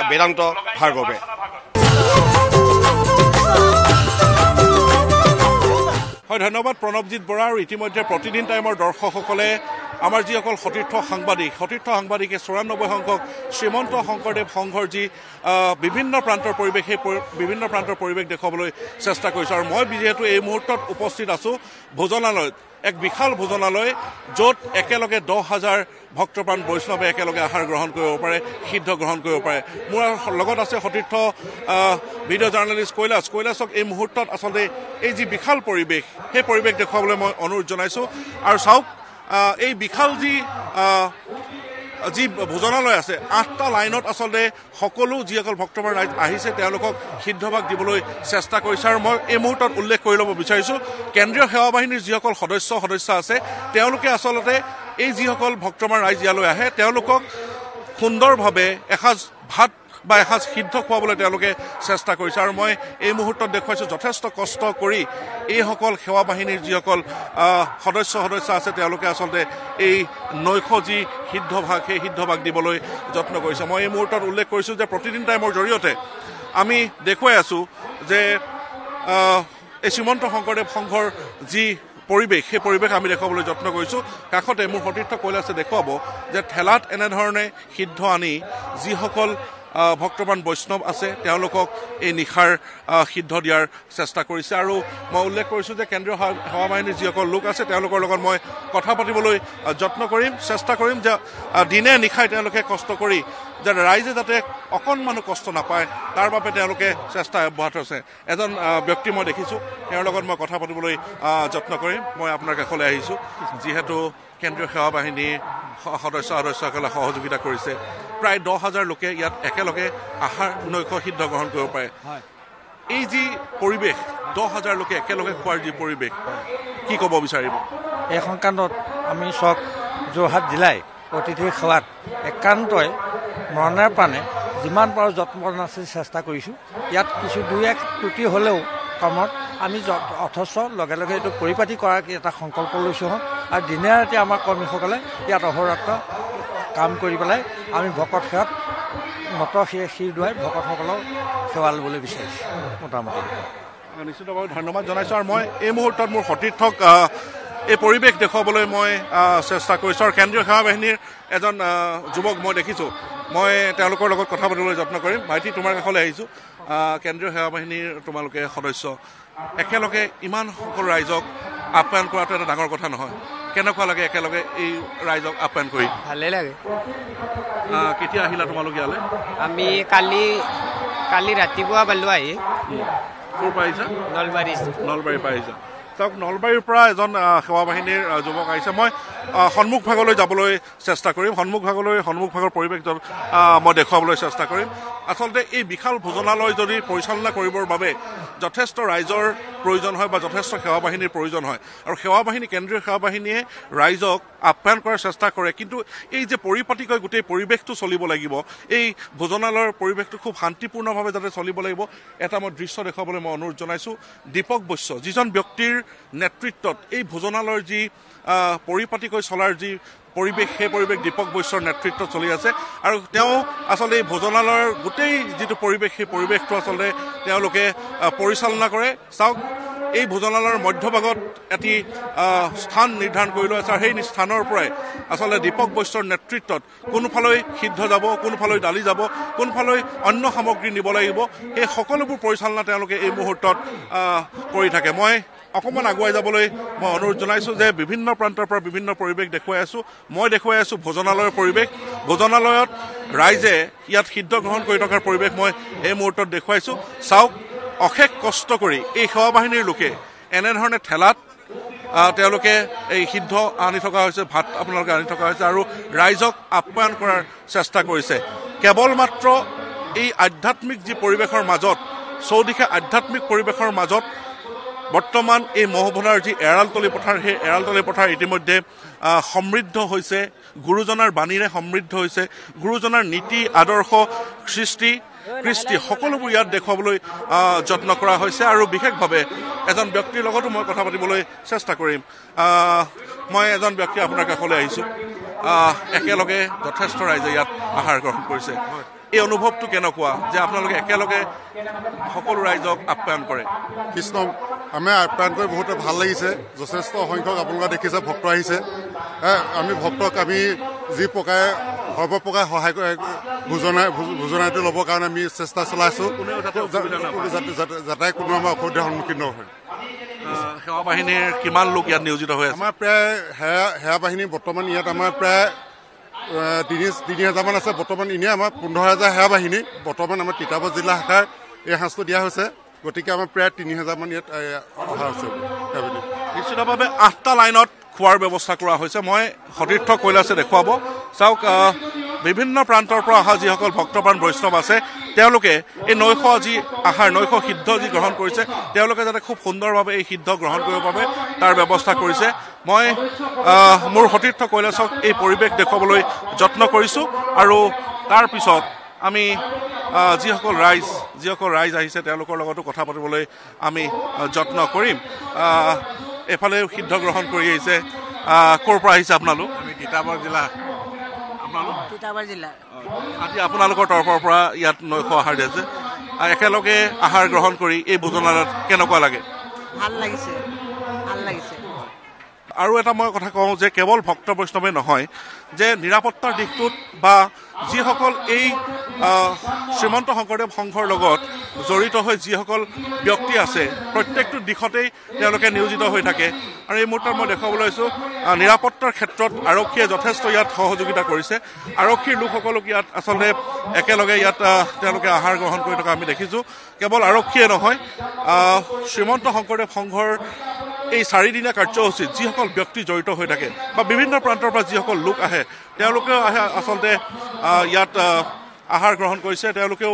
বেদান্ত ভাৰ্গৱে। হয় ধন্যবাদ প্ৰণৱজিৎ বৰা। আৰু ইতিমধ্যে প্ৰতিদিন টাইমৰ দৰ্শকসকলে আমাৰ যিসকল সতীৰ্থ সাংবাদিকে 94 সংখ্যক শ্ৰীমন্ত শংকৰদেৱ সংঘৰ যি বিভিন্ন প্ৰান্তৰ পৰিৱেশ সেই বিভিন্ন প্ৰান্তৰ পৰিৱেশ দেখুৱাবলৈ চেষ্টা কৰিছোঁ। আৰু মই যিহেতু এই মুহূৰ্তত উপস্থিত আছোঁ ভোজনালয়ত, এক বিশাল ভোজনালয় য'ত একেলগে 10,000 ভক্তপ্ৰাণ বৈষ্ণৱে একেলগে আহাৰ গ্ৰহণ কৰিব পাৰে, সিদ্ধ গ্ৰহণ কৰিব পাৰে। মোৰ লগত আছে সতীৰ্থ ভিডিঅ' জাৰ্ণালিষ্ট কৈলাশক এই মুহূৰ্তত আচলতে এই যি বিশাল পৰিৱেশ সেই পৰিৱেশ দেখুৱাবলৈ মই অনুৰোধ জনাইছোঁ। আৰু চাওক এই বিশাল যি ভোজনালয় আছে 8টা লাইনত আচলতে সকলো যিসকল ভক্তপ্ৰাণ ৰাইজ আহিছে তেওঁলোকক সিদ্ধভাগ দিবলৈ চেষ্টা কৰিছে। আৰু মই এই মুহূৰ্তত উল্লেখ কৰি ল'ব বিচাৰিছোঁ কেন্দ্ৰীয় সেৱা বাহিনীৰ যিসকল সদস্য আছে তেওঁলোকে আচলতে এই যিসকল ভক্তপ্ৰাণ ৰাইজ ইয়ালৈ আহে তেওঁলোকক সুন্দৰভাৱে এসাঁজ ভাত বা এসাঁজ সিদ্ধ খুৱাবলৈ তেওঁলোকে চেষ্টা কৰিছে। আৰু মই এই মুহূৰ্তত দেখুৱাইছোঁ যথেষ্ট কষ্ট কৰি এইসকল সেৱা বাহিনীৰ যিসকল সদস্য আছে তেওঁলোকে আচলতে এই নৈশ যি সিদ্ধভাগ সেই সিদ্ধভাগ দিবলৈ যত্ন কৰিছে। মই এই মুহূৰ্তত উল্লেখ কৰিছোঁ যে প্ৰতিদিন টাইমৰ জৰিয়তে আমি দেখুৱাই আছোঁ যে এই শ্ৰীমন্ত শংকৰদেৱ সংঘৰ যি পৰিৱেশ সেই পৰিৱেশ আমি দেখুৱাবলৈ যত্ন কৰিছোঁ। কাষতে মোৰ সতীৰ্থ কৈলাশে দেখুৱাব যে ঠেলাত এনেধৰণে সিদ্ধ আনি যিসকল ভক্তপ্ৰাণ বৈষ্ণৱ আছে তেওঁলোকক এই নিশাৰ সিদ্ধ দিয়াৰ চেষ্টা কৰিছে। আৰু মই উল্লেখ কৰিছোঁ যে কেন্দ্ৰীয় সেৱা বাহিনীৰ যিসকল লোক আছে তেওঁলোকৰ লগত মই কথা পাতিবলৈ যত্ন কৰিম, চেষ্টা কৰিম যে দিনে নিশাই তেওঁলোকে কষ্ট কৰি যে ৰাইজে যাতে অকণমানো কষ্ট নাপায় তাৰ বাবে তেওঁলোকে চেষ্টা অব্যাহত আছে। এজন ব্যক্তি মই দেখিছোঁ, তেওঁৰ লগত মই কথা পাতিবলৈ যত্ন কৰিম। মই আপোনাৰ কাষলৈ আহিছোঁ যিহেতু কেন্দ্ৰীয় সেৱা বাহিনীৰ সদস্যসকলে সহযোগিতা কৰিছে। প্ৰায় 10,000 লোকে ইয়াত একেলগে আহাৰ নৈশ সিদ্ধ গ্ৰহণ কৰিব পাৰে। এই যি পৰিৱেশ 10,000 লোকে একেলগে খোৱাৰ যি পৰিৱেশ কি ক'ব বিচাৰিব? এই সংক্ৰান্তত আমি চব যোৰহাট জিলাই অতিথি সেৱাত একান্তই মৰণেৰে প্ৰাণে যিমান পাৰোঁ যত্ন চেষ্টা কৰিছোঁ। ইয়াত কিছু 2-1 ত্ৰুটি হ'লেও কামত আমি অথচ লগে লগে এইটো পৰিপাতি কৰাৰ এটা সংকল্প লৈছোঁ। আৰু দিনে ৰাতি আমাৰ কৰ্মীসকলে ইয়াত অহোৰাত্ৰ কাম কৰি পেলাই আমি ভকত সেৱাত শিৰ দুৱাই ভকতসকলক সেৱা ল'বলৈ বিচাৰিছোঁ। মোটামুটি নিশ্চিতভাৱে ধন্যবাদ জনাইছোঁ। আৰু মই এই মুহূৰ্তত মোৰ সতীৰ্থক এই পৰিৱেশ দেখুৱাবলৈ মই চেষ্টা কৰিছোঁ। আৰু কেন্দ্ৰীয় সেৱা বাহিনীৰ এজন যুৱক মই দেখিছোঁ, মই তেওঁলোকৰ লগত কথা পাতিবলৈ যত্ন কৰিম। ভাইটি তোমাৰ কাষলৈ আহিছোঁ, কেন্দ্ৰীয় সেৱা বাহিনীৰ তোমালোকে সদস্য, একেলগে ইমান সকলো ৰাইজক আপ্যায়ন কৰাটো এটা ডাঙৰ কথা নহয়। কেনেকুৱা লাগে একেলগে এই ৰাইজক আপ্যায়ন কৰি? ভালেই লাগে। কেতিয়া আহিলা তোমালোক ইয়ালৈ? আমি কালি ৰাতিপুৱা পালোঁ আহি। ক'ৰ পৰা আহিছা? নলবাৰীৰ পৰা আহিছা। চাওক নলবাৰীৰ পৰা এজন সেৱা বাহিনীৰ যুৱক আহিছে। মই সন্মুখ ভাগলৈ যাবলৈ চেষ্টা কৰিম, সন্মুখ ভাগৰ পৰিৱেশ মই দেখুৱাবলৈ চেষ্টা কৰিম। আচলতে এই বিশাল ভোজনালয় যদি পৰিচালনা কৰিবৰ বাবে যথেষ্ট ৰাইজৰ প্ৰয়োজন হয় বা যথেষ্ট সেৱা বাহিনীৰ প্ৰয়োজন হয়। আৰু কেন্দ্ৰীয় সেৱা বাহিনীয়ে ৰাইজক আপ্যায়ন কৰাৰ চেষ্টা কৰে, কিন্তু এই যে পৰিপাটিকৈ গোটেই পৰিৱেশটো চলিব লাগিব, এই ভোজনালয়ৰ পৰিৱেশটো খুব শান্তিপূৰ্ণভাৱে যাতে চলিব লাগিব এটা মই দৃশ্য দেখুৱাবলৈ মই অনুৰোধ জনাইছোঁ। দীপক বৈশ্য যিজন ব্যক্তিৰ নেতৃত্বত এই ভোজনালয়ৰ যি পৰিপাটিকৈ চলাৰ যি পৰিৱেশ সেই পৰিৱেশ দীপক বৈশ্যৰ নেতৃত্বত চলি আছে। আৰু তেওঁ আচলতে এই ভোজনালয়ৰ গোটেই যিটো পৰিৱেশ সেই পৰিৱেশটো আচলতে তেওঁলোকে পৰিচালনা কৰে। চাওক এই ভোজনালয়ৰ মধ্যভাগত এটি স্থান নিৰ্ধাৰণ কৰি লোৱা আছে। আৰু সেই স্থানৰ পৰাই আচলতে দীপক বৈশ্যৰ নেতৃত্বত কোনোফালৈ সিদ্ধ যাব, কোনোফালৈ দালি যাব, কোনোফালৈ অন্য সামগ্ৰী নিব লাগিব, এই সকলোবোৰ পৰিচালনা তেওঁলোকে এই মুহূৰ্তত কৰি থাকে। মই অকণমান আগুৱাই যাবলৈ মই অনুৰোধ জনাইছোঁ যে বিভিন্ন প্ৰান্তৰ পৰা বিভিন্ন পৰিৱেশ দেখুৱাই আছোঁ। মই দেখুৱাই আছোঁ ভোজনালয়ৰ পৰিৱেশ। ভোজনালয়ত ৰাইজে ইয়াত সিদ্ধ গ্ৰহণ কৰি থকাৰ পৰিৱেশ মই এই মুহূৰ্তত দেখুৱাইছোঁ। চাওক অশেষ কষ্ট কৰি এই সেৱা বাহিনীৰ লোকে এনেধৰণে ঠেলাত তেওঁলোকে এই সিদ্ধ আনি থকা হৈছে, ভাত আপোনালোকে আনি থকা হৈছে আৰু ৰাইজক আপ্যায়ন কৰাৰ চেষ্টা কৰিছে। কেৱল মাত্ৰ এই আধ্যাত্মিক যি পৰিৱেশৰ মাজত, চৌদিশে আধ্যাত্মিক পৰিৱেশৰ মাজত বৰ্তমান এই মহভোনাৰ যি এৰালতলী পথাৰ, সেই এৰালতলী পথাৰ ইতিমধ্যে সমৃদ্ধ হৈছে, গুৰুজনাৰ বাণীৰে সমৃদ্ধ হৈছে। গুৰুজনাৰ নীতি আদৰ্শ কৃষ্টি সকলোবোৰ ইয়াত দেখুৱাবলৈ যত্ন কৰা হৈছে। আৰু বিশেষভাৱে এজন ব্যক্তিৰ লগতো মই কথা পাতিবলৈ চেষ্টা কৰিম। মই এজন ব্যক্তি আপোনাৰ কাষলৈ আহিছোঁ, একেলগে যথেষ্ট ৰাইজে ইয়াত আহাৰ গ্ৰহণ কৰিছে। এই অনুভৱটো কেনেকুৱা যে আপোনালোকে একেলগে সকলো ৰাইজক আপ্যায়ন কৰে? কৃষ্ণ আমি আপ্যায়ন কৰি বহুতে ভাল লাগিছে। যথেষ্ট সংখ্যক আপোনালোকে দেখিছে ভক্ত আহিছে। আমি ভক্তক আমি যি প্ৰকাৰে সৰ্বপ্ৰকাৰে সহায় ভোজনাইটো ল'বৰ কাৰণে আমি চেষ্টা চলাইছোঁ, যাতে কোনো আমাৰ অসুবিধাৰ সন্মুখীন নহয়। সেৱা বাহিনীৰ কিমান লোক ইয়াত নিয়োজিত হৈ আছে? আমাৰ প্ৰায় সেৱা বাহিনী বৰ্তমান ইয়াত আমাৰ প্ৰায় 3,000মান আছে। বৰ্তমান এনেই আমাৰ 15,000 সেৱা বাহিনী। বৰ্তমান আমাৰ তিতাবৰ জিলা শাখাৰ এই সাজটো দিয়া হৈছে, গতিকে আমাৰ প্ৰায় 3,000মান ইয়াত অহা হৈছে। নিশ্চিতভাৱে 8টা লাইনত খোৱাৰ ব্যৱস্থা কৰা হৈছে। মই সতীৰ্থ কৈলাশে দেখুৱাব। চাওক, বিভিন্ন প্ৰান্তৰ পৰা অহা যিসকল ভক্তপ্ৰাণ বৈষ্ণৱ আছে তেওঁলোকে এই নৈশ যি আহাৰ, নৈশ সিদ্ধ যি গ্ৰহণ কৰিছে, তেওঁলোকে যাতে খুব সুন্দৰভাৱে এই সিদ্ধ গ্ৰহণ কৰিব পাৰে তাৰ ব্যৱস্থা কৰিছে। মই মোৰ সতীৰ্থ কৈলাশক এই পৰিৱেশ দেখুৱাবলৈ যত্ন কৰিছোঁ আৰু তাৰ পিছত আমি যিসকল ৰাইজ আহিছে তেওঁলোকৰ লগতো কথা পাতিবলৈ আমি যত্ন কৰিম। এফালেও সিদ্ধ গ্ৰহণ কৰি আহিছে। ক'ৰ পৰা আহিছে আপোনালোক? আমি তিতাবৰ জিলা। তিতাবৰ জিলা। আজি আপোনালোকৰ তৰফৰ পৰা ইয়াত নৈশ আহাৰ দিছে, একেলগে আহাৰ গ্ৰহণ কৰি এই ভোজনালয়ত কেনেকুৱা লাগে? ভাল লাগিছে, ভাল লাগিছে। আৰু এটা মই কথা কওঁ যে কেৱল ভক্ত বৈষ্ণৱে নহয়, যে নিৰাপত্তাৰ দিশটোত বা যিসকল এই শ্ৰীমন্ত শংকৰদেৱ সংঘৰ লগত জড়িত হৈ যিসকল ব্যক্তি আছে প্ৰত্যেকটো দিশতেই তেওঁলোকে নিয়োজিত হৈ থাকে। আৰু এই মুহূৰ্তত মই দেখুৱাবলৈ লৈছোঁ নিৰাপত্তাৰ ক্ষেত্ৰত আৰক্ষীয়ে যথেষ্ট ইয়াত সহযোগিতা কৰিছে। আৰক্ষীৰ লোকসকলক ইয়াত আচলতে একেলগে ইয়াত তেওঁলোকে আহাৰ গ্ৰহণ কৰি থকা আমি দেখিছোঁ। কেৱল আৰক্ষীয়ে নহয়, শ্ৰীমন্ত শংকৰদেৱ সংঘৰ এই 4দিনীয়া কাৰ্যসূচীত যিসকল ব্যক্তি জড়িত হৈ থাকে বা বিভিন্ন প্ৰান্তৰ পৰা যিসকল লোক আহে তেওঁলোকেও আচলতে ইয়াত আহাৰ গ্ৰহণ কৰিছে। তেওঁলোকেও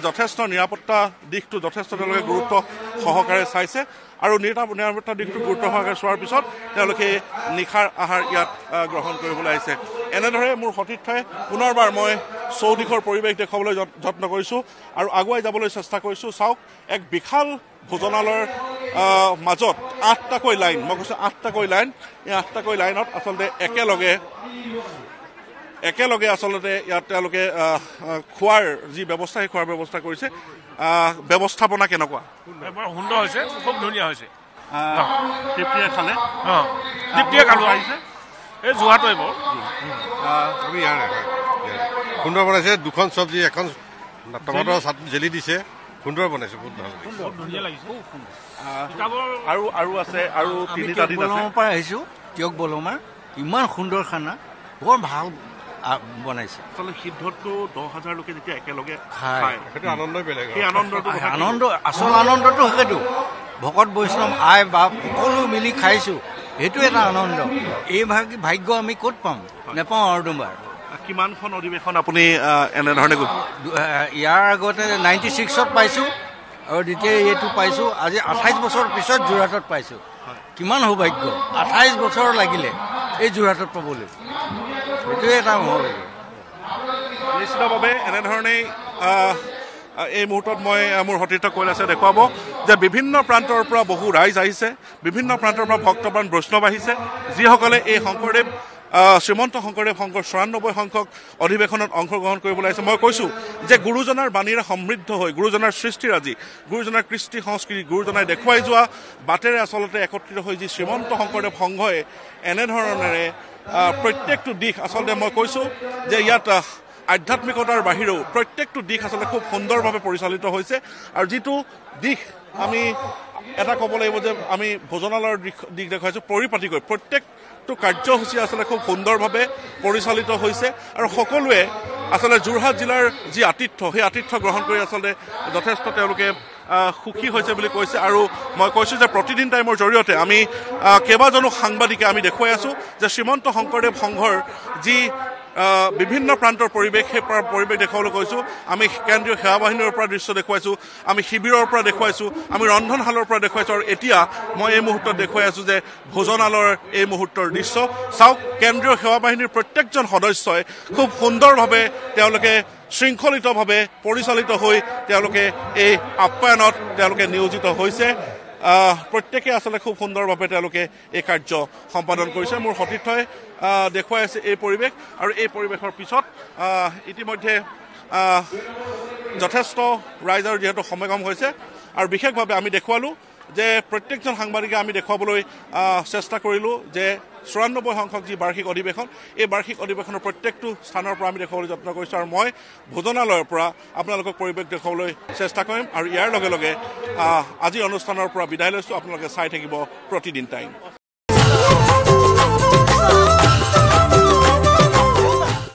যথেষ্ট নিৰাপত্তা দিশটো যথেষ্ট তেওঁলোকে গুৰুত্ব সহকাৰে চাইছে আৰু নিৰাপত্তা দিশটো গুৰুত্ব সহকাৰে চোৱাৰ পিছত তেওঁলোকে নিশাৰ আহাৰ ইয়াত গ্ৰহণ কৰিবলৈ আহিছে। এনেদৰে মোৰ সতীৰ্থই পুনৰবাৰ মই চৌদিশৰ পৰিৱেশ দেখুৱাবলৈ যত্ন কৰিছোঁ আৰু আগুৱাই যাবলৈ চেষ্টা কৰিছোঁ। চাওক, এক বিশাল ভোজনালয়ৰ মাজত 8টাকৈ লাইন, মই কৈছোঁ 8টাকৈ লাইন। এই 8টাকৈ লাইনত আচলতে একেলগে আচলতে ইয়াত তেওঁলোকে খোৱাৰ যি ব্যৱস্থা, সেই খোৱাৰ ব্যৱস্থা কৰিছে। ব্যৱস্থাপনা কেনেকুৱা? বৰ সুন্দৰ হৈছে, খুব ধুনীয়া হৈছে। তৃপ্তিৰে খালে? তৃপ্তিৰে খালোঁ। আহিছে এই যোৱাটো এইবোৰ আমি সুন্দৰ বনাইছে। 2খন চব্জি, এখন টমাটৰ চাটনি জেলি দিছে। সুন্দৰ বনাইছে, বহুত ভাল লাগিছে, ধুনীয়া লাগিছে। আৰু আছে আৰু 3টা দিন আছে। পৰা আহিছোঁ তিয়ক বলমাৰ, ইমান সুন্দৰ খানা, বৰ ভাল বনাইছে। আচলতে সিদ্ধটো 10,000 লোকে যেতিয়া একেলগে খায় সেইটো আনন্দই বেলেগ। সেই আনন্দটো আচল আনন্দটো সেইটো ভকত বৈষ্ণৱ আই বাপ সকলো মিলি খাইছোঁ, সেইটো এটা আনন্দ। এই ভাগ্য আমি ক'ত পাম? নেপাওঁ আৰু দুবাৰ। কিমানখন অধিৱেশন আপুনি এনেধৰণে ইয়াৰ আগতে 96ত পাইছোঁ আৰু দ্বিতীয় এইটো পাইছোঁ। আজি 28 বছৰ পিছত যোৰহাটত পাইছোঁ। কিমান সৌভাগ্য! 28 বছৰ লাগিলে এই যোৰহাটত পাবলৈ, সেইটোৱে এটা নহ'লে। নিশ্চিতভাৱে এনেধৰণেই এই মুহূৰ্তত মই মোৰ সতীৰ্থ কৈলাশে দেখুৱাব যে বিভিন্ন প্ৰান্তৰ পৰা বহু ৰাইজ আহিছে, বিভিন্ন প্ৰান্তৰ পৰা ভক্তপ্ৰাণ বৈষ্ণৱ আহিছে, যিসকলে এই শংকৰদেৱ শ্ৰীমন্ত শংকৰদেৱ সংঘৰ 94 সংখ্যক অধিৱেশনত অংশগ্ৰহণ কৰিবলৈ আহিছে। মই কৈছোঁ যে গুৰুজনাৰ বাণীৰে সমৃদ্ধ হৈ, গুৰুজনাৰ সৃষ্টিৰাজি, গুৰুজনাৰ কৃষ্টি সংস্কৃতি, গুৰুজনাই দেখুৱাই যোৱা বাটেৰে আচলতে একত্ৰিত হৈ যি শ্ৰীমন্ত শংকৰদেৱ সংঘই এনেধৰণেৰে প্ৰত্যেকটো দিশ আচলতে মই কৈছোঁ যে ইয়াত আধ্যাত্মিকতাৰ বাহিৰেও প্ৰত্যেকটো দিশ আচলতে খুব সুন্দৰভাৱে পৰিচালিত হৈছে। আৰু যিটো দিশ আমি এটা ক'ব লাগিব যে আমি ভোজনালয়ৰ দিশ দেখুৱাইছোঁ পৰিপাটিকৈ, প্ৰত্যেকটো কাৰ্যসূচী আচলতে খুব সুন্দৰভাৱে পৰিচালিত হৈছে আৰু সকলোৱে আচলতে যোৰহাট জিলাৰ যি আতিথ্য, সেই আতিথ্য গ্ৰহণ কৰি আচলতে যথেষ্ট তেওঁলোকে সুখী হৈছে বুলি কৈছে। আৰু মই কৈছোঁ যে প্ৰতিদিন টাইমৰ জৰিয়তে আমি কেইবাজনো সাংবাদিকে আমি দেখুৱাই আছোঁ যে শ্ৰীমন্ত শংকৰদেৱ সংঘৰ যি বিভিন্ন প্ৰান্তৰ পৰিৱেশ, সেই পৰিৱেশ দেখুৱাবলৈ কৈছোঁ। আমি কেন্দ্ৰীয় সেৱা বাহিনীৰ পৰা দৃশ্য দেখুৱাইছোঁ, আমি শিবিৰৰ পৰা দেখুৱাইছোঁ, আমি ৰন্ধনশালৰ পৰা দেখুৱাইছোঁ আৰু এতিয়া মই এই মুহূৰ্তত দেখুৱাই আছোঁ যে ভোজনালয়ৰ এই মুহূৰ্তৰ দৃশ্য। চাওক, কেন্দ্ৰীয় সেৱা বাহিনীৰ প্ৰত্যেকজন সদস্যই খুব সুন্দৰভাৱে তেওঁলোকে শৃংখলিতভাৱে পৰিচালিত হৈ তেওঁলোকে এই আপ্যায়নত তেওঁলোকে নিয়োজিত হৈছে। প্ৰত্যেকে আচলতে খুব সুন্দৰভাৱে তেওঁলোকে এই কাৰ্য সম্পাদন কৰিছে। মোৰ সতীৰ্থই দেখুৱাই আছে এই পৰিৱেশ আৰু এই পৰিৱেশৰ পিছত ইতিমধ্যে যথেষ্ট ৰাইজৰ যিহেতু সমাগম হৈছে আৰু বিশেষভাৱে আমি দেখুৱালোঁ যে প্ৰত্যেকজন সাংবাদিকে আমি দেখুৱাবলৈ চেষ্টা কৰিলোঁ যে ৯৪ সংখ্যক যি বাৰ্ষিক অধিৱেশন এই বাৰ্ষিক অধিৱেশনৰ প্ৰত্যেকটো স্থানৰ পৰা আমি দেখুৱাবলৈ যত্ন কৰিছোঁ আৰু মই ভোজনালয়ৰ পৰা আপোনালোকক পৰিৱেশ দেখুৱাবলৈ চেষ্টা কৰিম আৰু ইয়াৰ লগে লগে আজিৰ অনুষ্ঠানৰ পৰা বিদায় লৈছোঁ আপোনালোকে চাই থাকিব প্ৰতিদিন টাইম